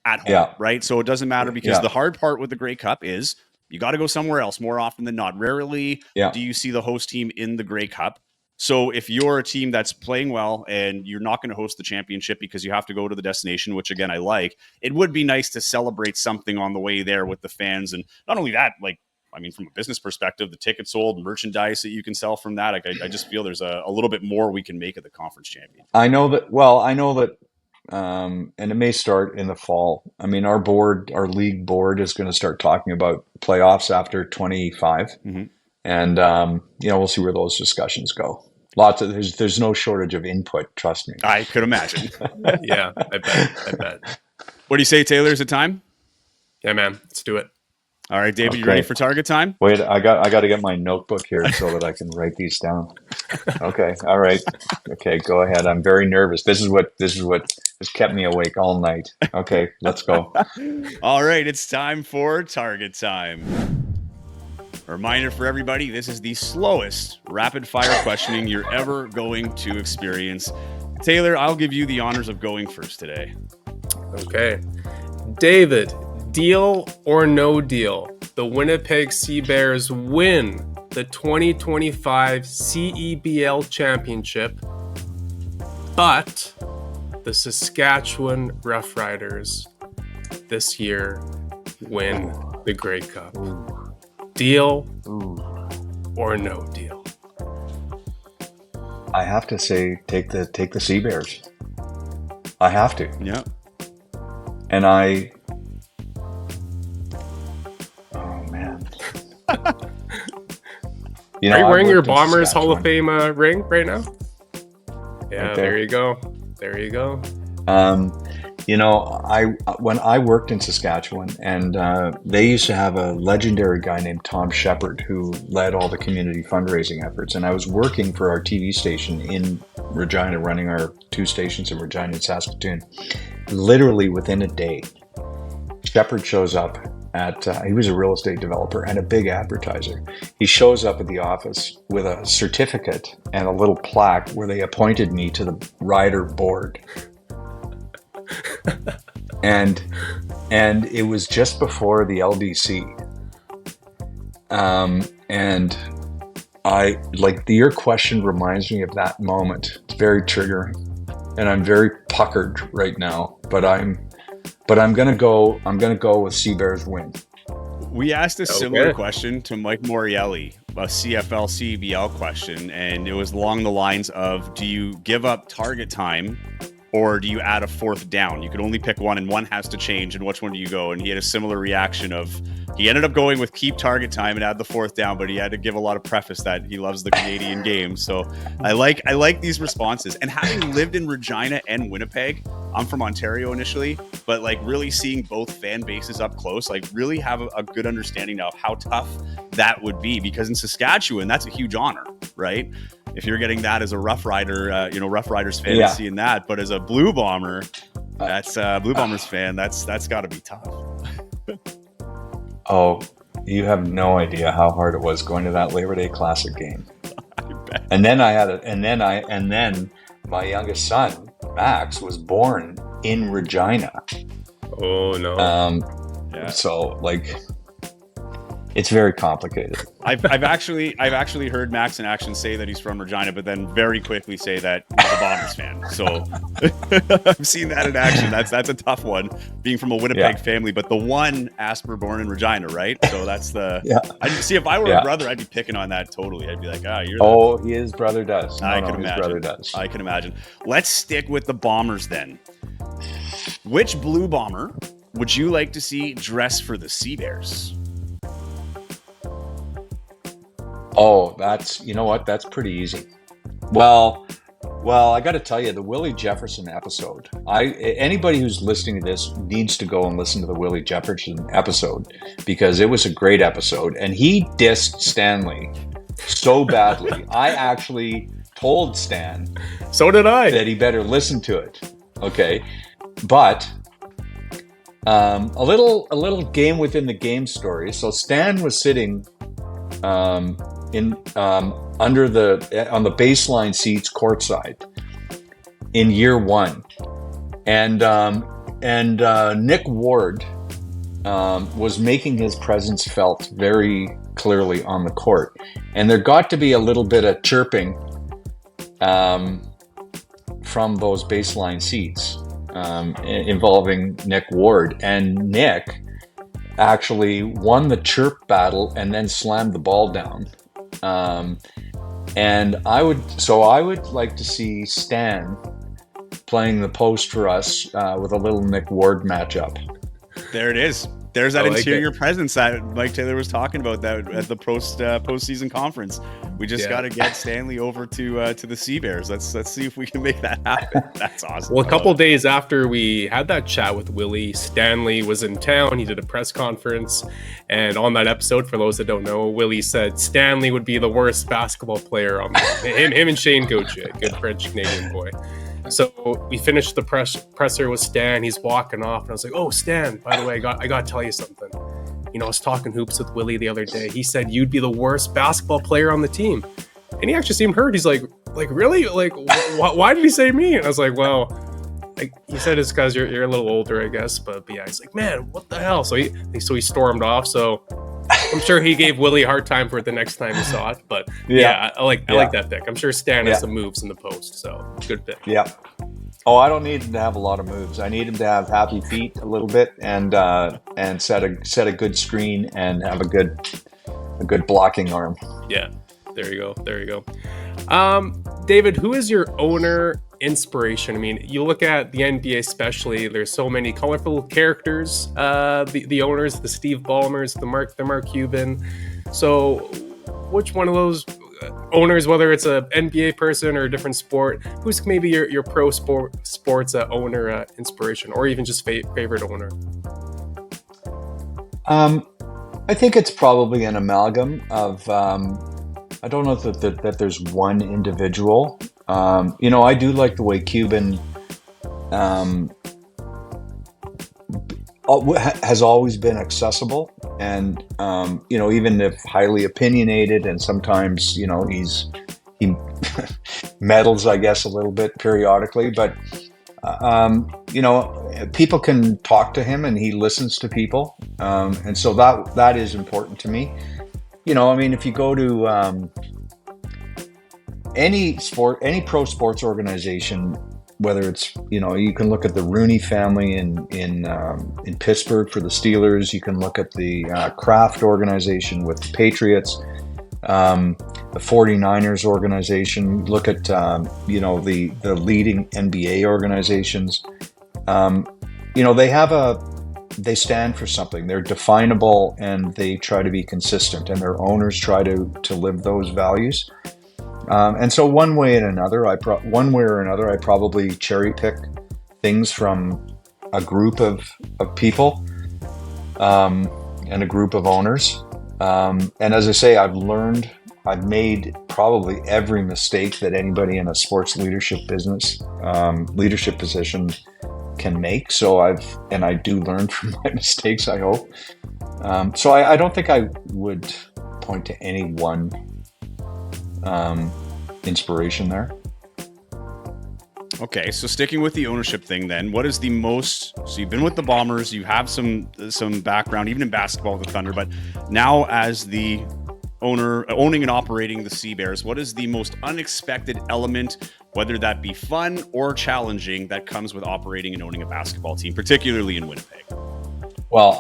A: at home, right? So it doesn't matter, because the hard part with the Grey Cup is you got to go somewhere else more often than not. Rarely do you see the host team in the Grey Cup. So if you're a team that's playing well and you're not going to host the championship because you have to go to the destination, which again, I like, it would be nice to celebrate something on the way there with the fans. And not only that, from a business perspective, the tickets sold, merchandise that you can sell from that. I just feel there's a little bit more we can make of the conference champion.
C: I know that, and it may start in the fall. I mean, our league board is going to start talking about playoffs after 25.
A: Mm-hmm.
C: And, we'll see where those discussions go. There's no shortage of input. Trust me.
A: I could imagine.
B: Yeah, I bet.
A: What do you say, Taylor? Is it time?
B: Yeah, man. Let's do it.
A: All right, David, you ready for target time?
C: Wait, I got to get my notebook here so that I can write these down. Okay. All right. Okay, go ahead. I'm very nervous. This is what has kept me awake all night. Okay, let's go.
A: All right, it's time for target time. A reminder for everybody, this is the slowest rapid fire questioning you're ever going to experience. Taylor, I'll give you the honors of going first today.
B: Okay. David, deal or no deal? The Winnipeg Sea Bears win the 2025 CEBL Championship, but the Saskatchewan Roughriders this year win the Grey Cup. Deal or no deal?
C: I have to say, take the Sea Bears. I have to.
A: Yeah.
C: And oh man. You know,
B: are you wearing your
C: worked in
B: Bombers Hall of
C: Saskatchewan.
B: Fame ring right now? Yeah,
C: Right
B: there you go. There you go.
C: You know, when I worked in Saskatchewan, and they used to have a legendary guy named Tom Shepard who led all the community fundraising efforts. And I was working for our TV station in Regina, running our 2 stations in Regina and Saskatoon. Literally within a day, Shepard shows up he was a real estate developer and a big advertiser. He shows up at the office with a certificate and a little plaque where they appointed me to the rider board. and it was just before the LDC. And I your question reminds me of that moment. It's very triggering, and I'm very puckered right now. But I'm gonna go with Sea Bears win.
A: We asked a similar question to Mike Morielli, a CFL CBL question, and it was along the lines of, do you give up target time or do you add a 4th down? You could only pick one and one has to change, and which one do you go? And he had a similar reaction of, he ended up going with keep target time and add the 4th down, but he had to give a lot of preface that he loves the Canadian game. So I like these responses. And having lived in Regina and Winnipeg, I'm from Ontario initially, but like really seeing both fan bases up close, like really have a good understanding of how tough that would be, because in Saskatchewan, that's a huge honor, right? If you're getting that as a Rough Rider, Rough Riders fan, and seeing that, but as a Blue Bomber, that's Blue Bombers fan, that's got to be tough.
C: Oh, you have no idea how hard it was going to that Labor Day Classic game. And then and then my youngest son, Max, was born in Regina.
B: Oh no.
C: So it's very complicated.
A: I've actually heard Max in action say that he's from Regina, but then very quickly say that he's a Bombers fan. So I've seen that in action. That's a tough one, being from a Winnipeg family, but the one Asper born in Regina, right? So that's the I see. If I were a brother, I'd be picking on that totally. I'd be like,
C: his brother does. His brother does.
A: I can imagine. Let's stick with the Bombers then. Which Blue Bomber would you like to see dress for the Sea Bears?
C: Oh, that's pretty easy. Well, I got to tell you, the Willie Jefferson episode. Anybody who's listening to this needs to go and listen to the Willie Jefferson episode, because it was a great episode, and he dissed Stanley so badly. I actually told Stan.
B: So did I.
C: That he better listen to it. Okay, but a little game within the game story. So Stan was sitting on the baseline seats courtside in year 1, and Nick Ward was making his presence felt very clearly on the court, and there got to be a little bit of chirping from those baseline seats involving Nick Ward, and Nick actually won the chirp battle and then slammed the ball down. And I would like to see Stan playing the post for us with a little Nick Ward matchup.
A: There it is. There's that interior presence that Mike Taylor was talking about that at the postseason conference. We just got to get Stanley over to the Sea Bears. Let's see if we can make that happen. That's awesome.
B: Well, a couple days after we had that chat with Willie, Stanley was in town. He did a press conference, and on that episode, for those that don't know, Willie said Stanley would be the worst basketball player on him and Shane Gauthier, good French Canadian boy. So we finished the presser with Stan. He's walking off, and I was like, "Oh, Stan, by the way, I got to tell you something." I was talking hoops with Willie the other day. He said you'd be the worst basketball player on the team. And he actually seemed hurt. He's like really? Like, why did he say me? And I was like, well, he said it's because you're a little older, I guess. But yeah, he's like, man, what the hell? So he stormed off. So I'm sure he gave Willie a hard time for it the next time he saw it. But yeah, I like that pick. I'm sure Stan has some moves in the post. So good pick.
C: Yeah. Oh, I don't need him to have a lot of moves. I need him to have happy feet a little bit and set a good screen and have a good blocking arm.
B: Yeah. There you go. David, who is your owner inspiration? I mean, you look at the NBA especially, there's so many colorful characters, the owners, the Steve Ballmers, the Mark Cuban. So which one of those owners, whether it's a NBA person or a different sport, who's maybe your pro sports owner inspiration, or even just favorite owner?
C: I think it's probably an amalgam of I don't know that there's one individual. I do like the way Cuban has always been accessible, and even if highly opinionated, and sometimes he meddles, I guess, a little bit periodically, but people can talk to him and he listens to people, and so that is important to me. If you go to any pro sports organization, whether it's, you can look at the Rooney family in Pittsburgh for the Steelers. You can look at the Kraft organization with the Patriots, the 49ers organization. Look at, the leading NBA organizations. They stand for something. They're definable, and they try to be consistent, and their owners try to live those values. And so one way or another, I probably cherry pick things from a group of people and a group of owners. And as I say, I've made probably every mistake that anybody in a sports leadership position can make. So I do learn from my mistakes, I hope. So I don't think I would point to any one inspiration there.
A: Okay, so sticking with the ownership thing then, what is the most, so you've been with the Bombers, you have some background even in basketball with the Thunder, but now as the owning and operating the Sea Bears, what is the most unexpected element, whether that be fun or challenging, that comes with operating and owning a basketball team, particularly in Winnipeg?
C: Well,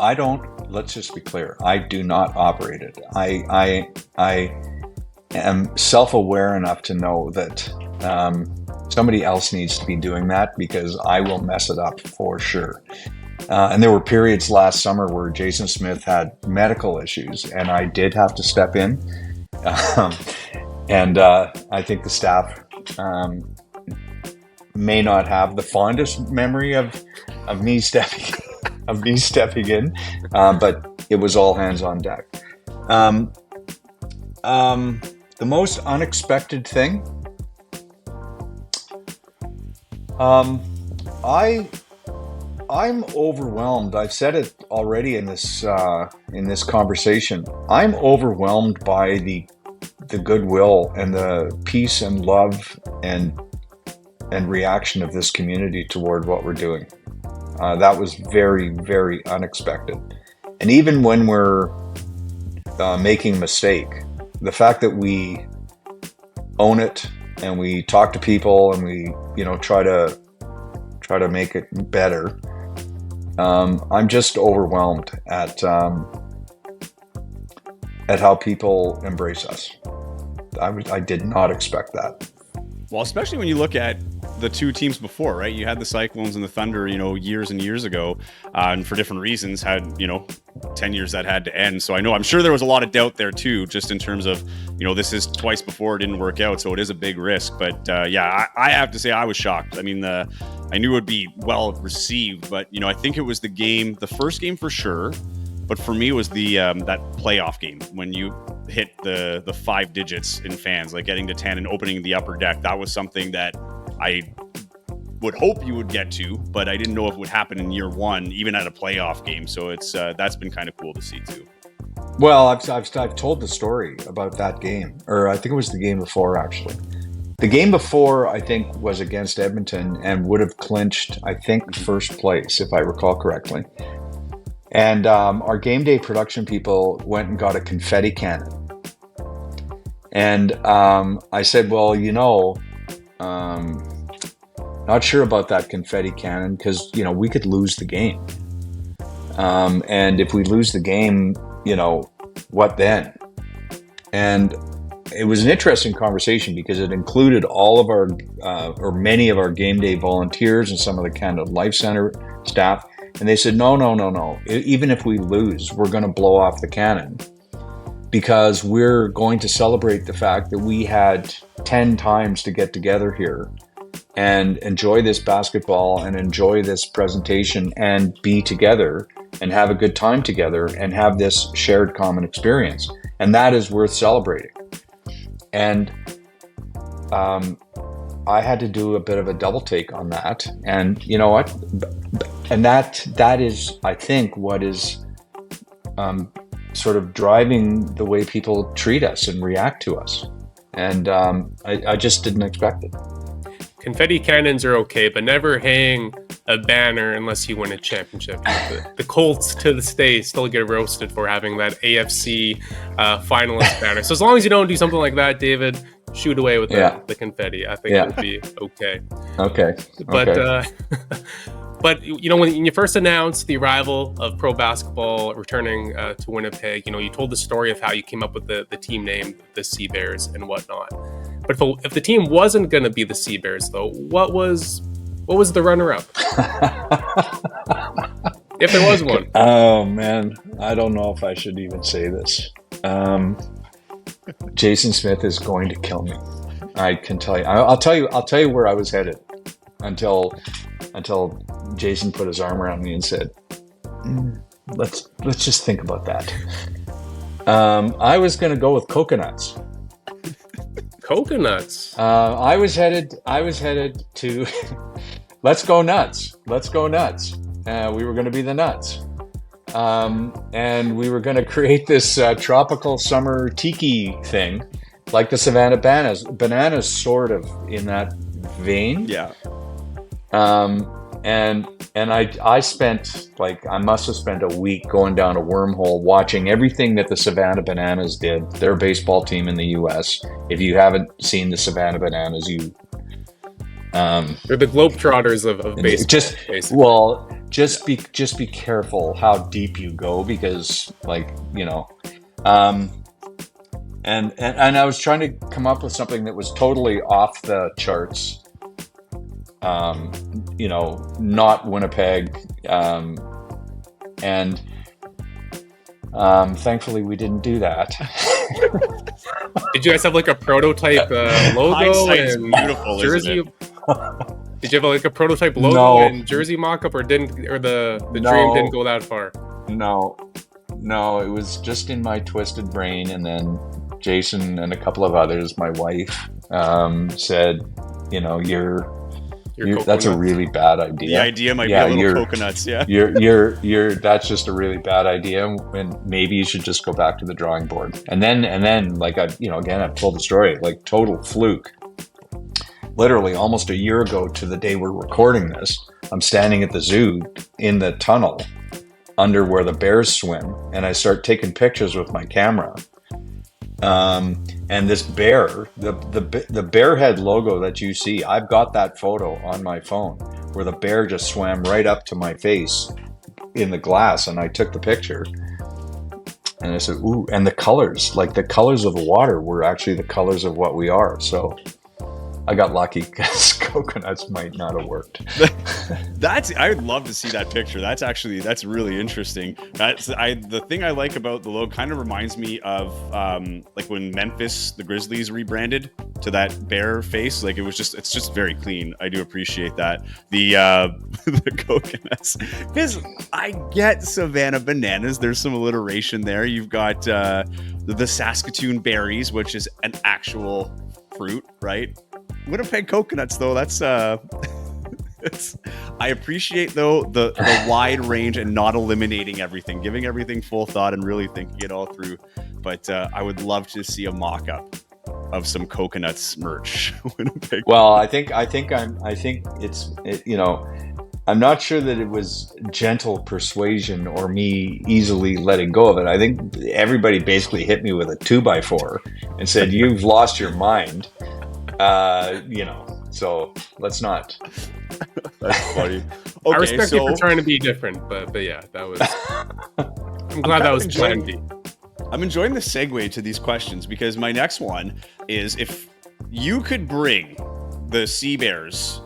C: let's just be clear, I do not operate it. I am self-aware enough to know that somebody else needs to be doing that, because I will mess it up for sure. And there were periods last summer where Jason Smith had medical issues, and I did have to step in. And I think the staff may not have the fondest memory of me stepping in, but it was all hands on deck. The most unexpected thing, I'm overwhelmed. I've said it already in this conversation. I'm overwhelmed by the goodwill and the peace and love and reaction of this community toward what we're doing. That was very, very unexpected. And even when we're making a mistake, the fact that we own it and we talk to people and we, try to make it better. I'm just overwhelmed at how people embrace us. I did not expect that.
A: Well, especially when you look at the two teams before, right? You had the Cyclones and the Thunder, years and years ago, and for different reasons had, 10 years that had to end. So I'm sure there was a lot of doubt there too, just in terms of, this is twice before it didn't work out. So it is a big risk, but I have to say I was shocked. I mean, I knew it would be well received, but I think it was the first game for sure. But for me, it was that playoff game when you hit the 5 digits in fans, like getting to 10 and opening the upper deck. That was something that I would hope you would get to, but I didn't know if it would happen in year one, even at a playoff game. So it's that's been kind of cool to see too.
C: Well, I've told the story about that game, or I think it was the game before, actually. The game before, I think, was against Edmonton and would have clinched, I think, first place, if I recall correctly. And our game day production people went and got a confetti cannon. And I said, well, not sure about that confetti cannon because, we could lose the game. And if we lose the game, what then? And it was an interesting conversation because it included all of our, or many of our game day volunteers and some of the Canada Life Center staff. And they said, no. Even if we lose, we're going to blow off the cannon because we're going to celebrate the fact that we had 10 times to get together here and enjoy this basketball and enjoy this presentation and be together and have a good time together and have this shared common experience. And that is worth celebrating. And I had to do a bit of a double take on that. And you know what? And that is, I think, what is sort of driving the way people treat us and react to us. And I just didn't expect it.
B: Confetti cannons are okay, but never hang a banner unless you win a championship. The Colts to this day still get roasted for having that AFC finalist banner. So as long as you don't do something like that, David, shoot away with the confetti. I think it'll be okay.
C: Okay.
B: But but when you first announced the arrival of pro basketball returning to Winnipeg, you told the story of how you came up with the team name, the Sea Bears and whatnot. But if the team wasn't going to be the Sea Bears, though, what was the runner-up? If there was one.
C: Oh man, I don't know if I should even say this. Jason Smith is going to kill me. I can tell you. I'll tell you where I was headed until Jason put his arm around me and said, "Let's just think about that." I was going to go with coconuts.
B: Coconuts.
C: I was headed to let's go nuts. Let's go nuts. We were going to be the nuts. And we were going to create this tropical summer tiki thing, like the Savannah bananas, sort of in that vein.
A: Yeah.
C: And I spent I must have spent a week going down a wormhole watching everything that the Savannah Bananas did. They're a baseball team in the U.S. If you haven't seen the Savannah Bananas,
B: they're the Globetrotters of baseball.
C: Just be careful how deep you go because and I was trying to come up with something that was totally off the charts. Not Winnipeg. And thankfully we didn't do that.
B: Did you guys have a prototype logo and
A: beautiful,
B: jersey? Did you have a prototype logo and jersey mock-up or dream didn't go that far?
C: No, it was just in my twisted brain. And then Jason and a couple of others, my wife, said, that's a really bad idea.
A: The idea might be a little coconuts. Yeah.
C: That's just a really bad idea. And maybe you should just go back to the drawing board. And then I've told the story, total fluke. Literally almost a year ago to the day we're recording this, I'm standing at the zoo in the tunnel under where the bears swim. And I start taking pictures with my camera. And this bear, the bear head logo that you see, I've got that photo on my phone where the bear just swam right up to my face in the glass, and I took the picture. And I said, ooh, and the colors, the colors of the water were actually the colors of what we are. So I got lucky because coconuts might not have worked.
A: I would love to see that picture. That's really interesting. The thing I like about the logo kind of reminds me of when Memphis, the Grizzlies rebranded to that bear face. It's just very clean. I do appreciate that. The coconuts, because I get Savannah Bananas. There's some alliteration there. You've got the Saskatoon berries, which is an actual fruit, right? Winnipeg coconuts, though, that's I appreciate though the wide range and not eliminating everything, giving everything full thought and really thinking it all through. But I would love to see a mock-up of some coconuts merch.
C: Well, I think I'm not sure that it was gentle persuasion or me easily letting go of it. I think everybody basically hit me with a 2x4 and said, "You've lost your mind." So let's not.
A: That's funny.
B: Okay, I respect you for trying to be different, but yeah, that was. I'm glad that was plan B.
A: I'm enjoying the segue to these questions because my next one is, if you could bring the Sea Bears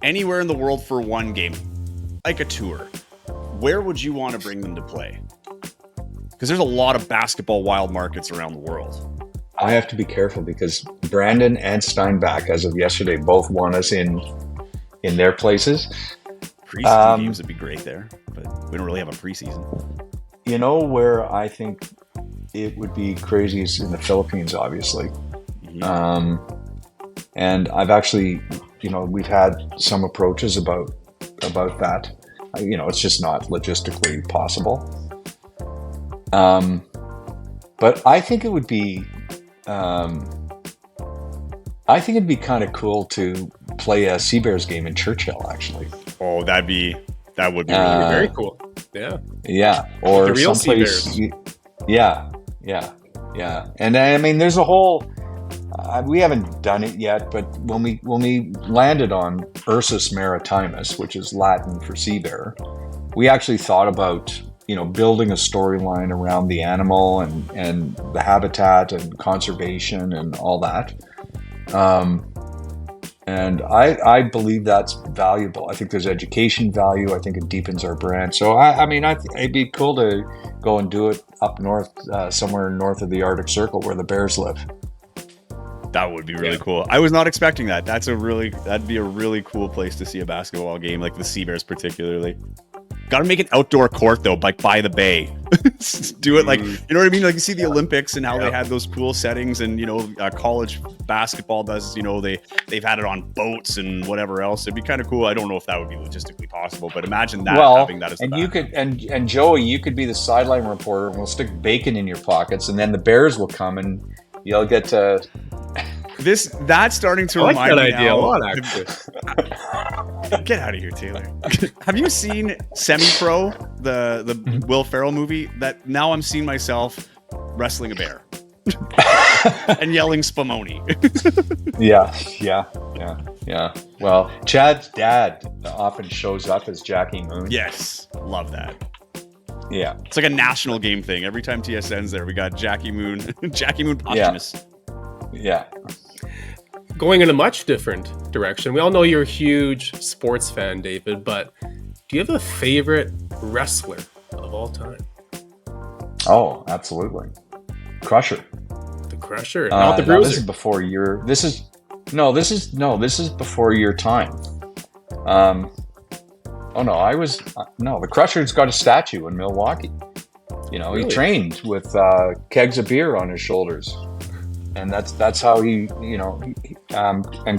A: anywhere in the world for one game, like a tour, where would you want to bring them to play? Because there's a lot of basketball wild markets around the world.
C: I have to be careful because Brandon and Steinbach, as of yesterday, both want us in their places.
A: Preseason games would be great there, but we don't really have a preseason.
C: You know where I think it would be crazy is in the Philippines, obviously. Mm-hmm. And I've actually, we've had some approaches about that. It's just not logistically possible. But I think it would be, kind of cool to play a Sea Bears game in Churchill, actually.
A: Oh, that would be
B: really very cool. Yeah.
C: Yeah. Or
B: the real
C: someplace.
B: Sea
C: Yeah. And I mean, there's a whole. We haven't done it yet, but when we landed on Ursus maritimus, which is Latin for sea bear, we actually thought about building a storyline around the animal and the habitat and conservation and all that. And I believe that's valuable. I think there's education value. I think it deepens our brand. So it'd be cool to go and do it up north, somewhere north of the Arctic Circle where the bears live.
A: That would be really cool. I was not expecting that. That'd be a really cool place to see a basketball game, like the Sea Bears particularly. Got to make an outdoor court though, like by the bay. Do it like, you know what I mean? Like you see the Olympics and how they had those cool settings, and college basketball does. They've had it on boats and whatever else. It'd be kind of cool. I don't know if that would be logistically possible, but imagine that having that as.
C: And you could and Joey, you could be the sideline reporter, and we'll stick bacon in your pockets, and then the Bears will come and you'll get to.
A: That's starting to remind me
B: idea
A: now.
B: A lot, actually.
A: Get out of here, Taylor. Have you seen Semi-Pro, the Will Ferrell movie? That now I'm seeing myself wrestling a bear and yelling Spumoni. Yeah.
C: Well, Chad's dad often shows up as Jackie Moon.
A: Yes, love that.
C: Yeah,
A: it's like a national game thing. Every time TSN's there, we got Jackie Moon, Jackie Moon posthumous.
C: Yeah.
B: Going in a much different direction. We all know you're a huge sports fan, David, but do you have a favorite wrestler of all time?
C: Oh, absolutely. Crusher.
B: The Crusher, not the Bruiser.
C: This is before your. This is before your time. The Crusher's got a statue in Milwaukee. Really? He trained with kegs of beer on his shoulders. And that's how and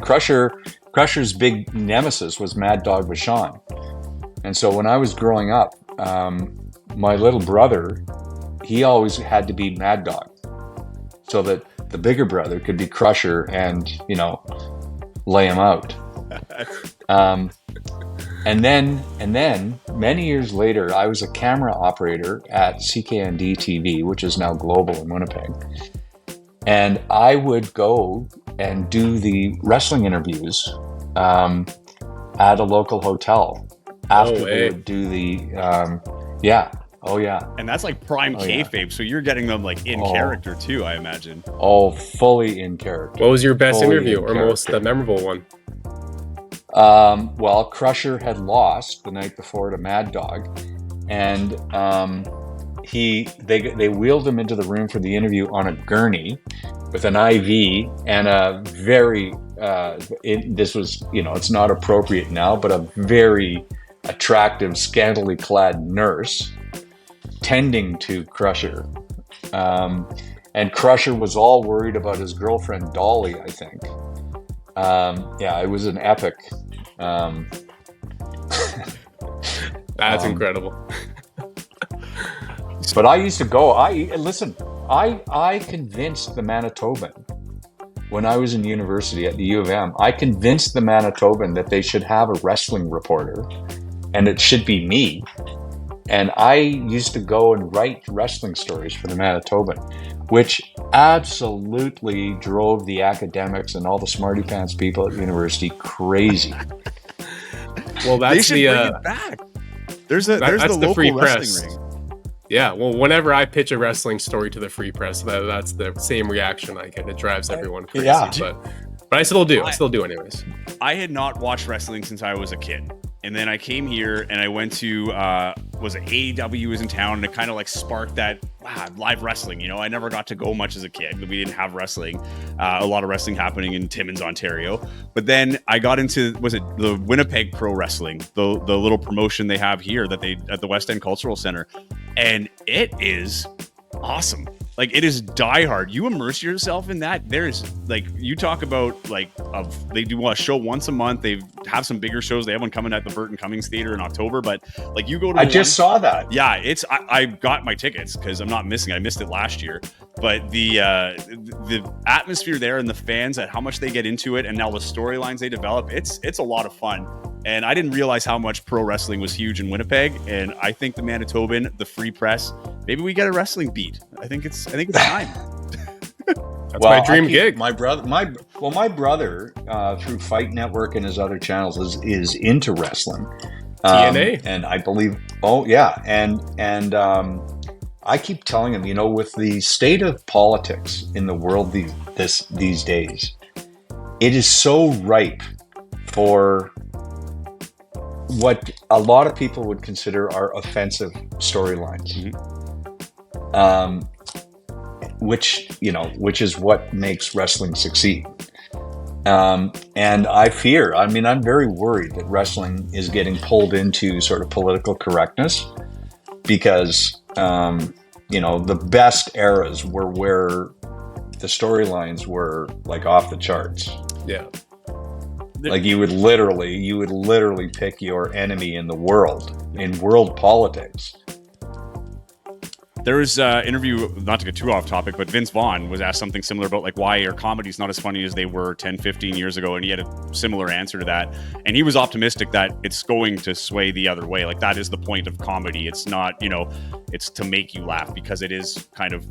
C: Crusher's big nemesis was Mad Dog Vachon. And so when I was growing up, my little brother, he always had to be Mad Dog so that the bigger brother could be Crusher and, lay him out. And then many years later, I was a camera operator at CKND TV, which is now Global in Winnipeg. And I would go and do the wrestling interviews at a local hotel after they would do the,
A: And that's like prime kayfabe, so you're getting them like in character too, I imagine.
C: Oh, fully in character.
B: What was your best interview or most memorable one?
C: Well, Crusher had lost the night before to Mad Dog, and they wheeled him into the room for the interview on a gurney with an IV and a very this was it's not appropriate now, but a very attractive, scantily clad nurse tending to Crusher, and Crusher was all worried about his girlfriend Dolly, I think. It was an epic
B: That's incredible.
C: But I used to go. I convinced the Manitoban when I was in university at the U of M. I convinced the Manitoban that they should have a wrestling reporter, and it should be me. And I used to go and write wrestling stories for the Manitoban, which absolutely drove the academics and all the smarty pants people at university crazy.
B: Well, that's
A: they should bring it back. There's the local
B: free
A: wrestling
B: press.
A: ring.
B: Yeah, well, whenever I pitch a wrestling story to the free press, that's the same reaction I get. It drives everyone crazy.
C: Yeah.
B: But I still do. I still do anyways.
A: I had not watched wrestling since I was a kid. And then I came here and I went to, was it AEW was in town, and it kind of like sparked that live wrestling. You know, I never got to go much as a kid. We didn't have wrestling, a lot of wrestling happening in Timmins, Ontario. But then I got into, was it the Winnipeg Pro Wrestling, the little promotion they have here that they at the West End Cultural Center. And it is awesome. Like, it is diehard. You immerse yourself in that. There's like, you talk about like they do a show once a month. They have some bigger shows. They have one coming at the Burton Cummings Theater in October. But like, you go to
C: just saw that.
A: Yeah, it's I got my tickets because I'm not missing. I missed it last year. But the atmosphere there and the fans at how much they get into it, and now the storylines they develop, it's a lot of fun. And I didn't realize how much pro wrestling was huge in Winnipeg. And I think the Manitoban, the Free Press, maybe we get a wrestling beat. I think it's time.
B: That's my dream gig.
C: My brother through Fight Network and his other channels is into wrestling.
B: TNA.
C: And I believe, and I keep telling him, you know, with the state of politics in the world these days, it is so ripe for what a lot of people would consider are offensive storylines. Mm-hmm. Which is what makes wrestling succeed. And I'm very worried that wrestling is getting pulled into sort of political correctness, because, the best eras were where the storylines were like off the charts.
B: Yeah.
C: Like you would literally pick your enemy in the world, in world politics.
A: There was an interview, not to get too off topic, but Vince Vaughn was asked something similar about like why are comedies not as funny as they were 10, 15 years ago, and he had a similar answer to that. And he was optimistic that it's going to sway the other way. Like, that is the point of comedy. It's not, it's to make you laugh, because it is kind of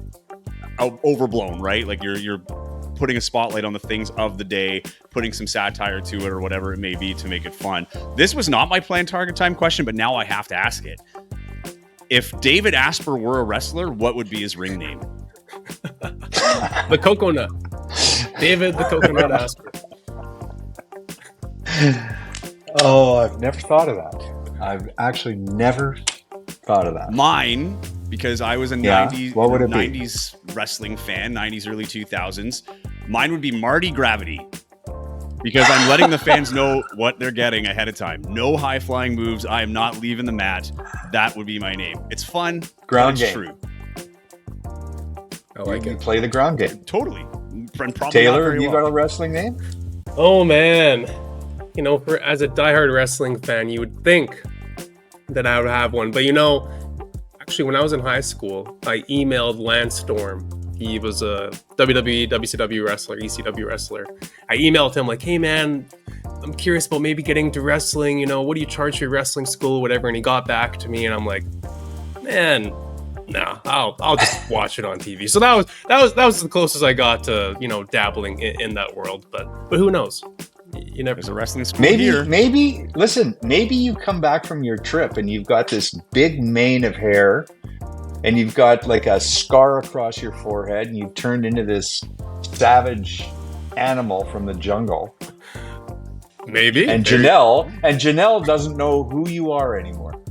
A: overblown, right? Like you're putting a spotlight on the things of the day, putting some satire to it or whatever it may be to make it fun. This was not my planned target time question, but now I have to ask it. If David Asper were a wrestler, what would be his ring name?
B: The Coconut. David the Coconut Asper.
C: Oh, I've never thought of that. I've actually never thought of that.
A: Mine, because I was a
C: what would it
A: 90s wrestling fan, 90s, early 2000s, mine would be Marty Gravity. Because I'm letting the fans know what they're getting ahead of time. No high-flying moves. I am not leaving the mat. That would be my name. It's fun.
C: Ground
A: but it's
C: game.
A: True.
B: I like it.
C: Play the ground game.
A: Totally.
C: Taylor, you got a wrestling name?
B: Oh, man. As a diehard wrestling fan, you would think that I would have one. But, actually, when I was in high school, I emailed Lance Storm. He was a WWE, WCW wrestler, ECW wrestler. I emailed him like, hey, man, I'm curious about maybe getting into wrestling. What do you charge for your wrestling school, whatever? And he got back to me, and I'm like, man, nah, I'll just watch it on TV. So that was the closest I got to, dabbling in that world. But who knows? You never.
A: There's a wrestling school
C: here.
A: Maybe
C: you come back from your trip and you've got this big mane of hair, and you've got like a scar across your forehead, and you've turned into this savage animal from the jungle.
B: Maybe.
C: And Janelle doesn't know who you are anymore.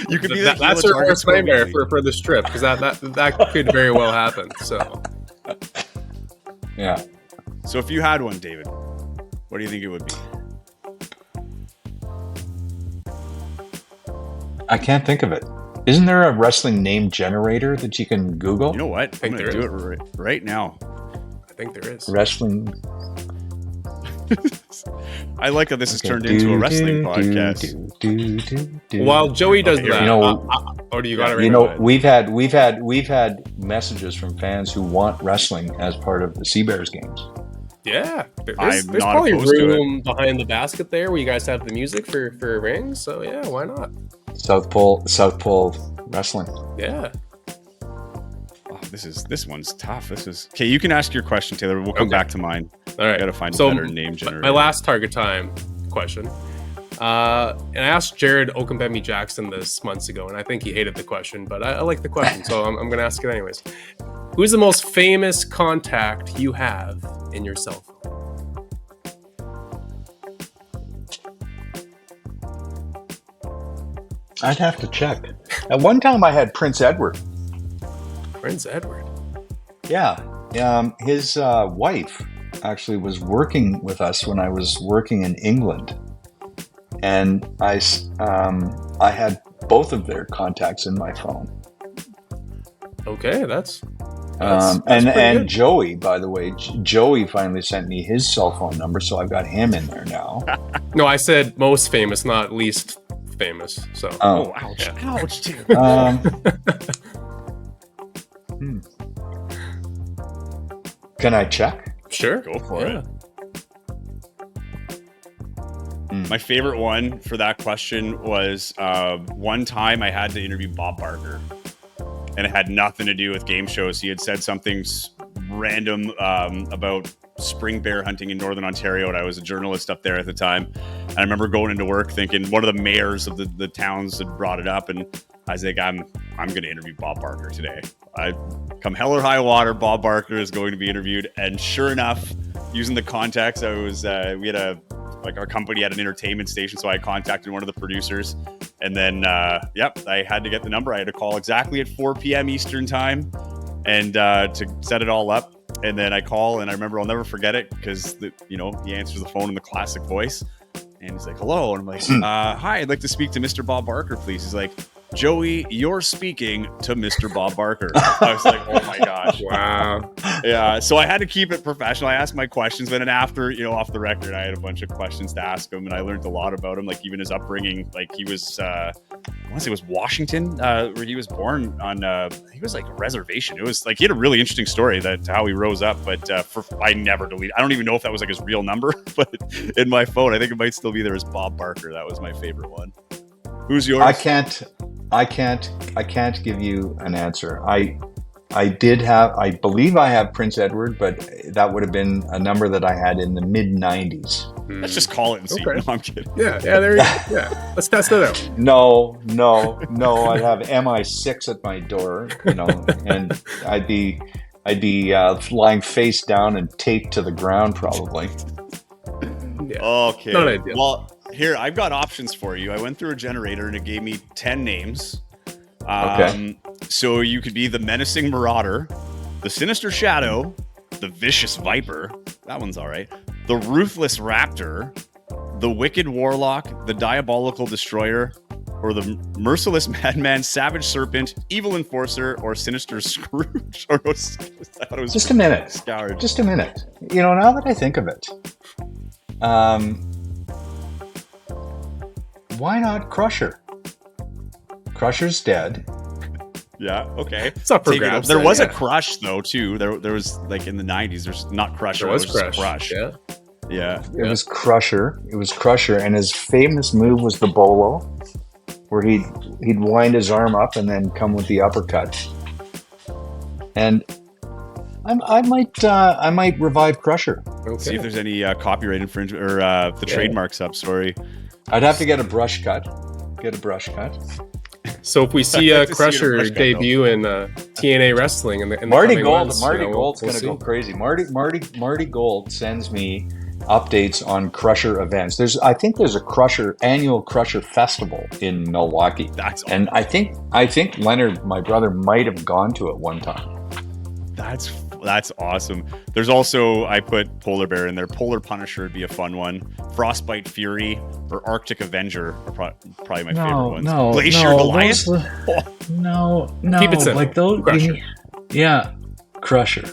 A: You could be
B: that's her worst nightmare for this trip, because that could very well happen. So.
C: Yeah.
A: So if you had one, David, what do you think it would be?
C: I can't think of it. Isn't there a wrestling name generator that you can Google?
A: You know what? I'm going to do it right now.
B: I think there is.
C: Wrestling.
A: I like how this has turned into a wrestling podcast.
B: While Joey does that, or do you got it right?
C: We've had messages from fans who want wrestling as part of the Sea Bears games.
B: Yeah, there's probably room behind the basket there where you guys have the music for rings. So yeah, why not?
C: South Pole wrestling.
B: Yeah.
A: Oh, this one's tough. Okay. You can ask your question, Taylor. We'll come back to mine.
B: All right.
A: I gotta find a better name generator.
B: My last target time question. And I asked Jared Okembemi Jackson this months ago, and I think he hated the question, but I like the question, so I'm going to ask it anyways. Who's the most famous contact you have in your cell phone?
C: I'd have to check. At one time, I had Prince Edward.
B: Prince Edward?
C: Yeah. His wife actually was working with us when I was working in England. And I had both of their contacts in my phone.
B: Okay, that's
C: and
B: good.
C: Joey, by the way, Joey finally sent me his cell phone number, so I've got him in there now.
B: No, I said most famous, not least famous. So
A: ouch, yeah. Ouch, too.
C: Can I check?
B: Sure,
A: go for it. My favorite one for that question was one time I had to interview Bob Barker, and it had nothing to do with game shows. He had said something random about spring bear hunting in Northern Ontario, and I was a journalist up there at the time. And I remember going into work thinking one of the mayors of the towns had brought it up, and I was like, I'm going to interview Bob Barker today. I come hell or high water, Bob Barker is going to be interviewed. And sure enough, using the contacts, we had our company had an entertainment station, so I contacted one of the producers, and then I had to get the number. I had to call exactly at 4 p.m. Eastern time, and to set it all up. And then I call, and I remember I'll never forget it because he answers the phone in the classic voice, and he's like, "Hello," and I'm like, "Hi, I'd like to speak to Mr. Bob Barker, please." He's like, "Joey, you're speaking to Mr. Bob Barker." I was like, "Oh my gosh,
B: wow!"
A: Yeah, so I had to keep it professional. I asked my questions, but then after, off the record, I had a bunch of questions to ask him, and I learned a lot about him, like even his upbringing. Like he was, I want to say it was Washington, where he was born on. He was like a reservation. It was like he had a really interesting story to how he rose up. But I never deleted. I don't even know if that was like his real number, but in my phone, I think it might still be there as Bob Barker. That was my favorite one. Who's yours?
C: I can't give you an answer. I believe I have Prince Edward, but that would have been a number that I had in the mid 90s.
A: Let's just call it and see.
B: Okay.
A: No, I'm kidding.
B: Yeah, there you go. Yeah, let's test it out.
C: No. I'd have MI6 at my door, and I'd be lying face down and taped to the ground probably.
A: Yeah. Okay. Not ideal. Well, here, I've got options for you. I went through a generator and it gave me 10 names.
C: Okay.
A: So you could be the menacing marauder, the sinister shadow, the vicious viper. That one's all right. The ruthless raptor, the wicked warlock, the diabolical destroyer, or the merciless madman, savage serpent, evil enforcer, or sinister Scrooge. Or
C: just a minute.
A: Scoured.
C: Just a minute. Now that I think of it, why not Crusher? Crusher's dead.
A: Yeah, okay.
B: It's up for grabs.
A: There was a Crush, though, too. There was, like, in the 90s, there's not Crusher.
B: There was
A: Crush. Yeah.
C: It was Crusher. And his famous move was the bolo, where he'd wind his arm up and then come with the uppercut. And I might revive Crusher.
A: Okay. See if there's any copyright infringement or the trademarks up. Sorry.
C: I'd have to get a brush cut.
B: So if we see a Crusher debut in TNA wrestling in the
C: Marty Gold,
B: months,
C: Gold's going to go crazy. Marty Gold sends me updates on Crusher events. I think there's a annual Crusher festival in Milwaukee.
A: That's awesome.
C: And I think Leonard, my brother, might have gone to it one time.
A: That's awesome. There's also, I put Polar Bear in there. Polar Punisher would be a fun one. Frostbite Fury or Arctic Avenger are probably my favorite ones. Glacier Goliath?
C: No.
B: Keep it simple.
C: Like those,
B: Crusher.
C: Yeah, Crusher.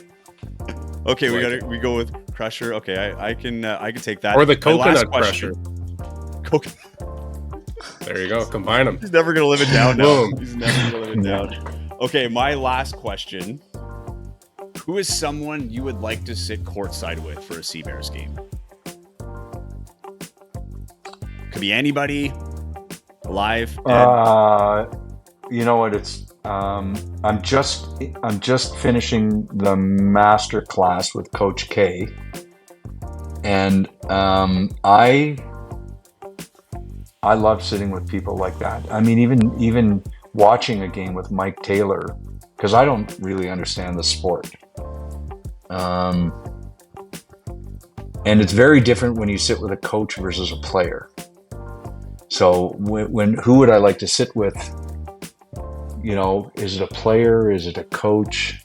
A: Okay, we go with Crusher. Okay, I can take that.
B: Or the
A: My last
B: coconut crusher. There you go. Combine them.
A: He's never gonna live it down now.
B: Boom.
A: He's never gonna live it down. Okay, my last question. Who is someone you would like to sit courtside with for a Sea Bears game? Could be anybody, alive, dead.
C: You know what? It's I'm just finishing the master class with Coach K, and I love sitting with people like that. I mean, even watching a game with Mike Taylor, because I don't really understand the sport. And it's very different when you sit with a coach versus a player. So when who would I like to sit with? You know, is it a player? Is it a coach?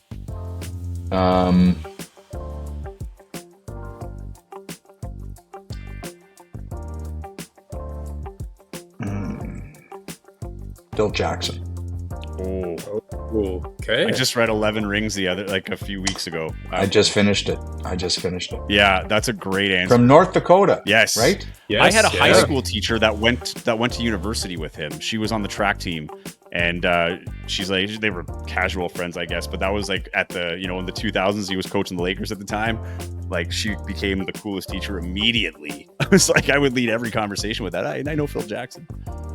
C: Phil Jackson.
B: Oh, okay.
A: I just read 11 Rings a few weeks ago.
C: I just finished it.
A: Yeah, that's a great answer.
C: From North Dakota.
A: Yes.
C: Right?
B: Yes,
A: I had a high school teacher that went to university with him. She was on the track team, and she's like, they were casual friends, I guess, but that was like at the, in the 2000s, he was coaching the Lakers at the time. Like, she became the coolest teacher immediately. I was like, I would lead every conversation with that. I know Phil Jackson.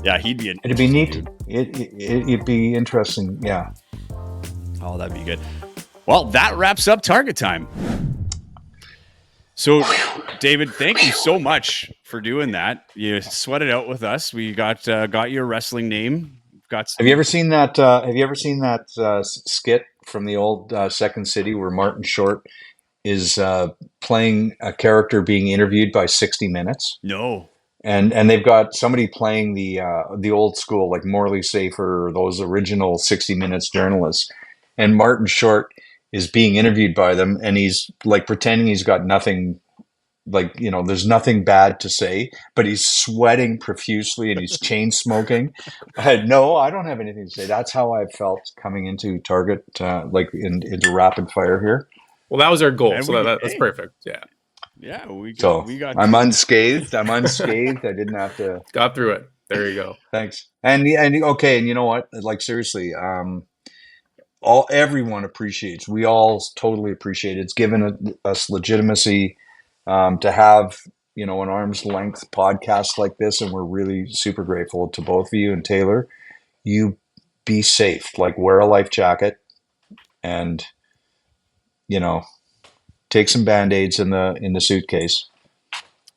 A: Yeah, he'd be
C: It'd be neat. It'd be interesting. Yeah.
A: Oh, that'd be good. Well, that wraps up Target Time. So, David, thank you so much for doing that. You sweated out with us. We got your wrestling name.
C: Have you ever seen that? Skit from the old Second City where Martin Short is playing a character being interviewed by 60 Minutes?
A: No.
C: And they've got somebody playing the old school, like Morley Safer or those original 60 Minutes journalists. And Martin Short is being interviewed by them, and he's like pretending he's got nothing, like, there's nothing bad to say, but he's sweating profusely and he's chain smoking. I don't have anything to say. That's how I felt coming into Target, into rapid fire here.
B: Well, that was our goal, so that's perfect. Yeah.
A: Yeah, we got.
C: I'm unscathed. I didn't have to.
B: Got through it. There you go.
C: Thanks. And okay, and you know what? Like, seriously, everyone appreciates. We all totally appreciate it. It's given us legitimacy to have an arm's length podcast like this, and we're really super grateful to both of you. And Taylor, you be safe. Like, wear a life jacket, and take some Band-Aids in the suitcase.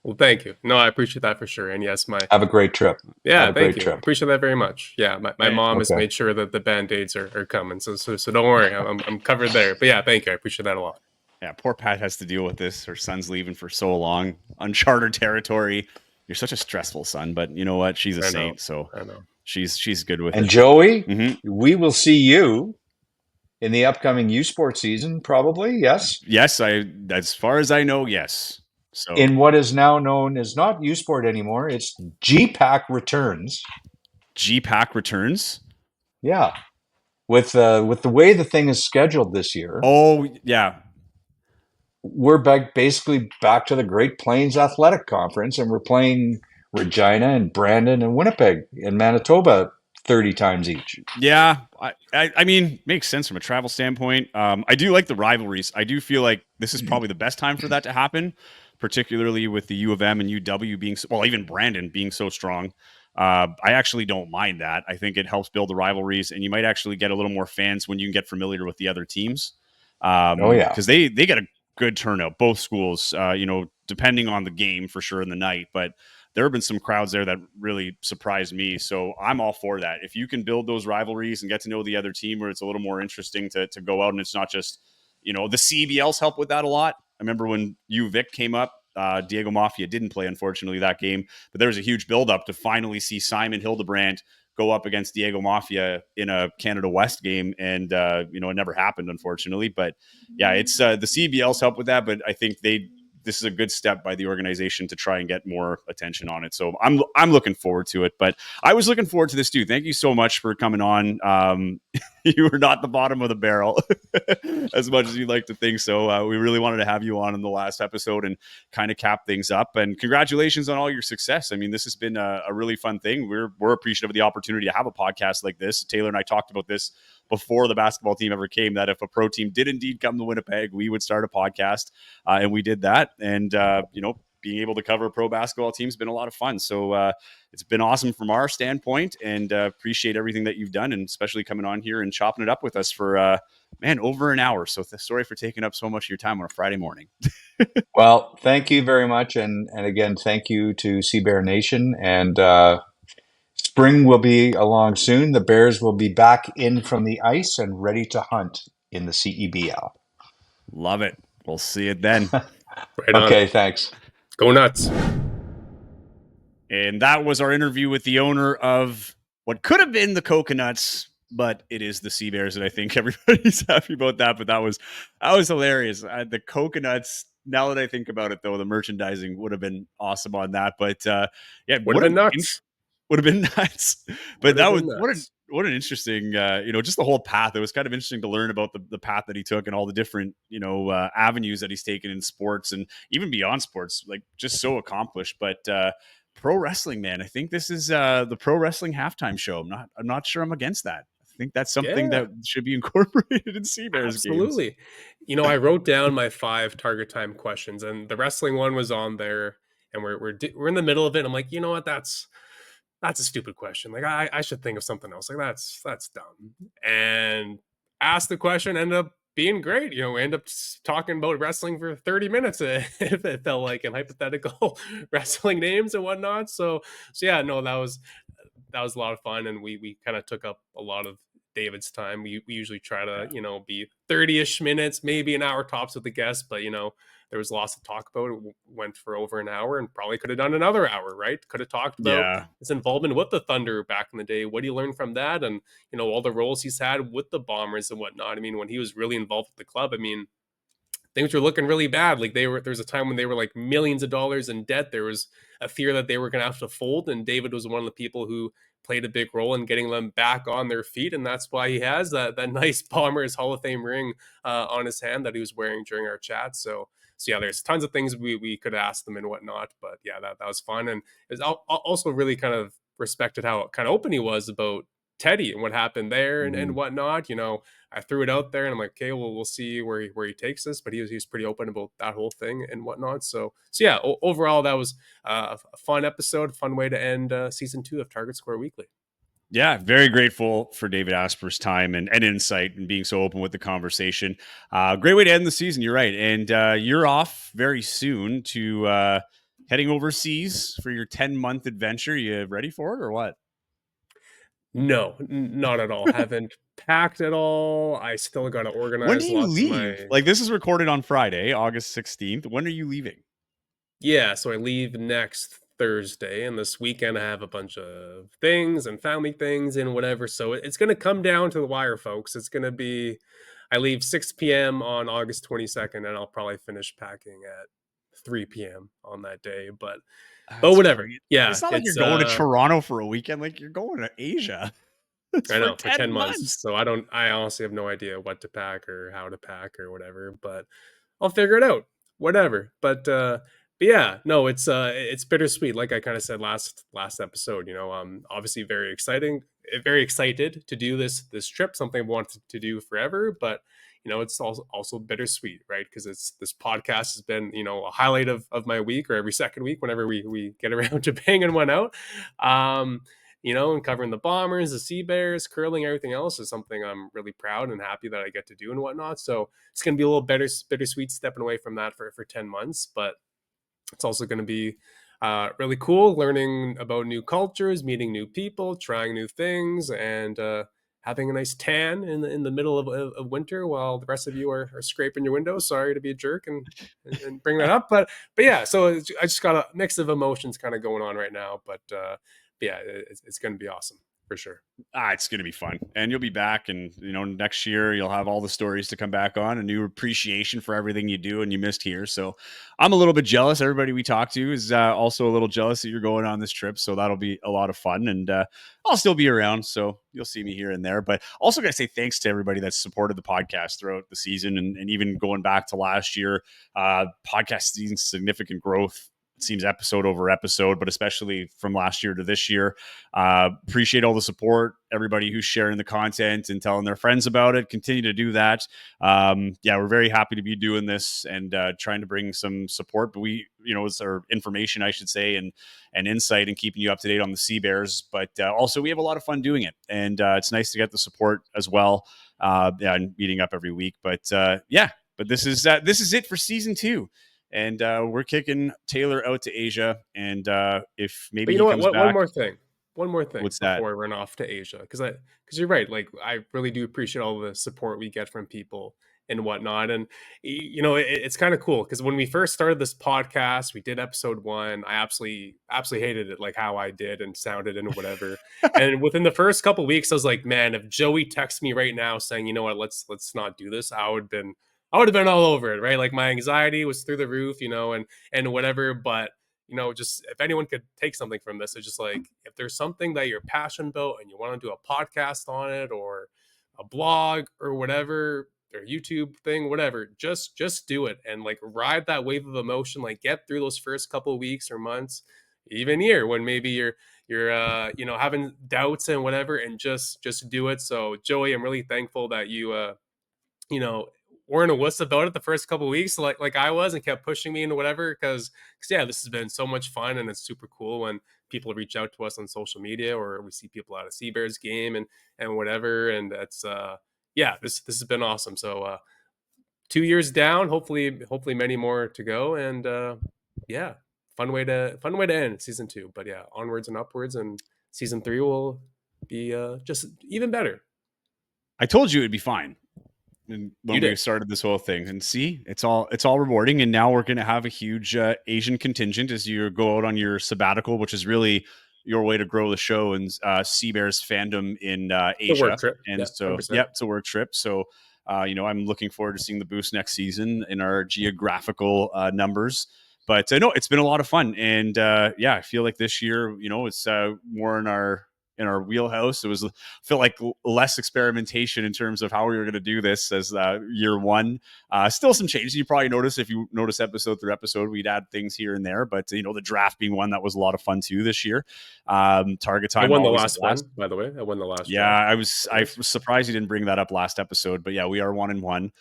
B: Well, thank you. No, I appreciate that for sure. And yes,
C: have a great trip.
B: Yeah, thank you. Appreciate that very much. Yeah, my mom has made sure that the Band-Aids are coming. So don't worry, I'm covered there. But yeah, thank you. I appreciate that a lot.
A: Yeah, poor Pat has to deal with this. Her son's leaving for so long, uncharted territory. You're such a stressful son, but you know what? She's a saint, so
B: I know
A: she's good with it.
C: And Joey, we will see you in the upcoming U Sport season, probably. Yes.
A: Yes, as far as I know, yes. So
C: in what is now known as not U Sport anymore, it's GPAC returns.
A: GPAC returns.
C: Yeah, with the way the thing is scheduled this year.
A: Oh yeah.
C: We're basically back to the Great Plains Athletic Conference, and we're playing Regina and Brandon and Winnipeg and Manitoba 30 times each.
A: Yeah, I mean, makes sense from a travel standpoint. I do like the rivalries. I do feel like this is probably the best time for that to happen, particularly with the U of M and UW being, even Brandon being so strong. I actually don't mind that. I think it helps build the rivalries, and you might actually get a little more fans when you can get familiar with the other teams. Because they get a good turnout, both schools, depending on the game for sure in the night, but there have been some crowds there that really surprised me. So I'm all for that. If you can build those rivalries and get to know the other team where it's a little more interesting to go out, and it's not just, the CBLs help with that a lot. I remember when UVic came up, Diego Mafia didn't play, unfortunately, that game, but there was a huge buildup to finally see Simon Hildebrand go up against Diego Mafia in a Canada West game. And, it never happened, unfortunately. But yeah, it's the CBLs help with that. But I think this is a good step by the organization to try and get more attention on it. So I'm looking forward to it. But I was looking forward to this too. Thank you so much for coming on. you were not the bottom of the barrel as much as you'd like to think. So we really wanted to have you on in the last episode and kind of cap things up. And congratulations on all your success. I mean, this has been a really fun thing. We're appreciative of the opportunity to have a podcast like this. Taylor and I talked about this before the basketball team ever came, that if a pro team did indeed come to Winnipeg, we would start a podcast. And we did that. And, being able to cover a pro basketball team has been a lot of fun. So it's been awesome from our standpoint, and appreciate everything that you've done, and especially coming on here and chopping it up with us for, over an hour. So sorry for taking up so much of your time on a Friday morning.
C: Well, thank you very much. And again, thank you to Sea Bear Nation. And spring will be along soon. The Bears will be back in from the ice and ready to hunt in the CEBL.
A: Love it. We'll see it then.
B: Right on.
C: Okay, thanks.
B: Go nuts.
A: And that was our interview with the owner of what could have been the Coconuts, but it is the Sea Bears, and I think everybody's happy about that. But that was hilarious. The Coconuts. Now that I think about it, though, the merchandising would have been awesome on that. But yeah,
B: would have been nuts.
A: Would have been nuts. But that was what an interesting, just the whole path. It was kind of interesting to learn about the path that he took and all the different, avenues that he's taken in sports and even beyond sports. Like, just so accomplished. But pro wrestling, man, I think this is the pro wrestling halftime show. I'm not sure I'm against that. I think that's something that should be incorporated in Sea Bears
B: Absolutely.
A: games.
B: I wrote down my 5 target time questions, and the wrestling one was on there, and we're in the middle of it. I'm like, you know what? That's a stupid question. Like, I should think of something else. Like, that's dumb. And asked the question, ended up being great. We ended up talking about wrestling for 30 minutes if it felt like, in hypothetical wrestling names and whatnot. So yeah, no, that was a lot of fun, and we kind of took up a lot of David's time. We usually try to be 30-ish minutes, maybe an hour tops with the guest, but there was lots to talk about. It went for over an hour, and probably could have done another hour, right? Could have talked about his involvement with the Thunder back in the day. What do you learn from that? And all the roles he's had with the Bombers and whatnot. I mean, when he was really involved with the club, I mean, things were looking really bad. Like, there was a time when they were like millions of dollars in debt. There was a fear that they were going to have to fold, and David was one of the people who played a big role in getting them back on their feet, and that's why he has that nice Bombers Hall of Fame ring on his hand that he was wearing during our chat. So yeah, there's tons of things we could ask them and whatnot, but yeah, that was fun. And it was also really kind of respected how kind of open he was about Teddy and what happened there and whatnot. I threw it out there, and I'm like, okay, well, we'll see where he takes us. But he was pretty open about that whole thing and whatnot. So yeah, overall, that was a fun episode, fun way to end season 2 of Target Square Weekly.
A: Yeah, very grateful for David Asper's time and insight and being so open with the conversation. Great way to end the season. You're right. And you're off very soon to heading overseas for your 10-month adventure. You ready for it or what?
B: No, not at all. Haven't packed at all. I still got to organize.
A: When do you leave? Like, this is recorded on Friday, August 16th. When are you leaving?
B: Yeah, so I leave next Thursday, and this weekend I have a bunch of things and family things and whatever. So it's going to come down to the wire, folks. It's going to be, I leave 6 p.m. on August 22nd, and I'll probably finish packing at 3 p.m. on that day. But whatever.
A: Great.
B: Yeah.
A: It's not like you're going to Toronto for a weekend. Like, you're going to Asia.
B: I know, for 10 months. So I honestly have no idea what to pack or how to pack or whatever, but I'll figure it out. Whatever. But yeah, no, it's bittersweet. Like I kind of said last episode, obviously very excited to do this trip, something I've wanted to do forever, but it's also bittersweet, right? Because this podcast has been, a highlight of my week, or every second week whenever we get around to banging one out. And covering the Bombers, the Sea Bears, curling, everything else is something I'm really proud and happy that I get to do and whatnot. So it's going to be a little bittersweet stepping away from that for 10 months, but it's also going to be really cool learning about new cultures, meeting new people, trying new things, and having a nice tan in the middle of winter while the rest of you are scraping your windows. Sorry to be a jerk and bring that up, but yeah. So I just got a mix of emotions kind of going on right now, but yeah, it's going to be awesome. for sure.
A: It's going to be fun, and you'll be back, and next year you'll have all the stories to come back on, a new appreciation for everything you do and you missed here. So I'm a little bit jealous. Everybody we talk to is also a little jealous that you're going on this trip. So that'll be a lot of fun, and I'll still be around, so you'll see me here and there. But also got to say thanks to everybody that's supported the podcast throughout the season, and even going back to last year. Podcast seeing significant growth. It seems episode over episode, but especially from last year to this year. Appreciate all the support, everybody who's sharing the content and telling their friends about it. Continue to do that. We're very happy to be doing this and trying to bring some support, but it's our information, I should say, and insight and keeping you up to date on the Sea Bears. But also we have a lot of fun doing it, and it's nice to get the support as well. And meeting up every week, but this is it for season 2. And we're kicking Taylor out to Asia. And if maybe he comes back.
B: One more thing
A: What's
B: before
A: that?
B: we run off to Asia, because you're right. Like, I really do appreciate all the support we get from people and whatnot. And it's kind of cool because when we first started this podcast, we did episode 1. I absolutely hated it, like how I did and sounded and whatever. And within the first couple of weeks, I was like, man, if Joey texts me right now saying, you know what, let's not do this, I would have been all over it, right? Like, my anxiety was through the roof, and whatever. But just if anyone could take something from this, it's just like, if there's something that you're passionate about and you want to do a podcast on it, or a blog or whatever, or YouTube thing, whatever, just do it and like ride that wave of emotion, like get through those first couple of weeks or months, even year, when maybe you're having doubts and whatever, and just do it. So Joey, I'm really thankful that you weren't a wuss about it the first couple of weeks, like I was, and kept pushing me into whatever, because this has been so much fun, and it's super cool when people reach out to us on social media, or we see people at a Sea Bears game and whatever, and that's this has been awesome. So 2 years down, hopefully many more to go, and fun way to end season 2. But onwards and upwards, and season 3 will be just even better.
A: I told you it'd be fine. And when we started this whole thing, and see, it's all rewarding. And now we're going to have a huge Asian contingent as you go out on your sabbatical, which is really your way to grow the show and Sea Bears fandom in Asia.
B: A work trip.
A: And so, it's a work trip. So, I'm looking forward to seeing the boost next season in our geographical numbers. But no, it's been a lot of fun. And I feel like this year, it's more in our wheelhouse. It felt like less experimentation in terms of how we were going to do this as year 1. Still some changes. You probably notice, if you notice episode through episode, we'd add things here and there, but the draft being one that was a lot of fun too this year. Target time.
B: I won the last one, by the way. I won the last.
A: Yeah, draft. I was surprised you didn't bring that up last episode, but we are 1-1.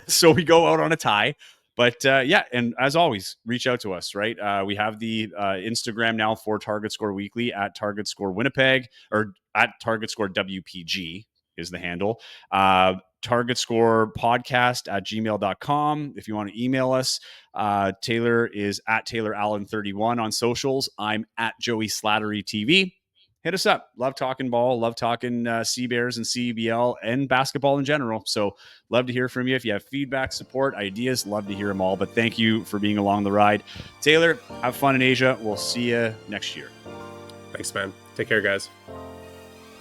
A: So we go out on a tie. But and as always, reach out to us, right? We have the Instagram now for Target Score Weekly at Target Score Winnipeg, or at Target Score WPG is the handle. Target Score Podcast at gmail.com. If you want to email us, Taylor is at Taylor Allen 31 on socials. I'm at Joey Slattery TV. Hit us up. Love talking ball. Love talking Sea Bears and CBL and basketball in general. So love to hear from you. If you have feedback, support, ideas, love to hear them all. But thank you for being along the ride. Taylor, have fun in Asia. We'll see you next year.
B: Thanks, man. Take care, guys.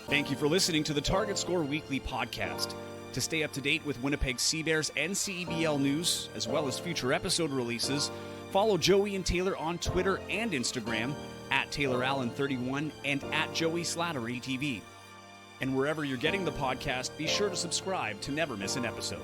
A: Thank you for listening to the Target Score Weekly podcast. To stay up to date with Winnipeg Sea Bears and CBL news, as well as future episode releases, follow Joey and Taylor on Twitter and Instagram at Taylor Allen 31 and at Joey Slattery TV. And wherever you're getting the podcast, be sure to subscribe to never miss an episode.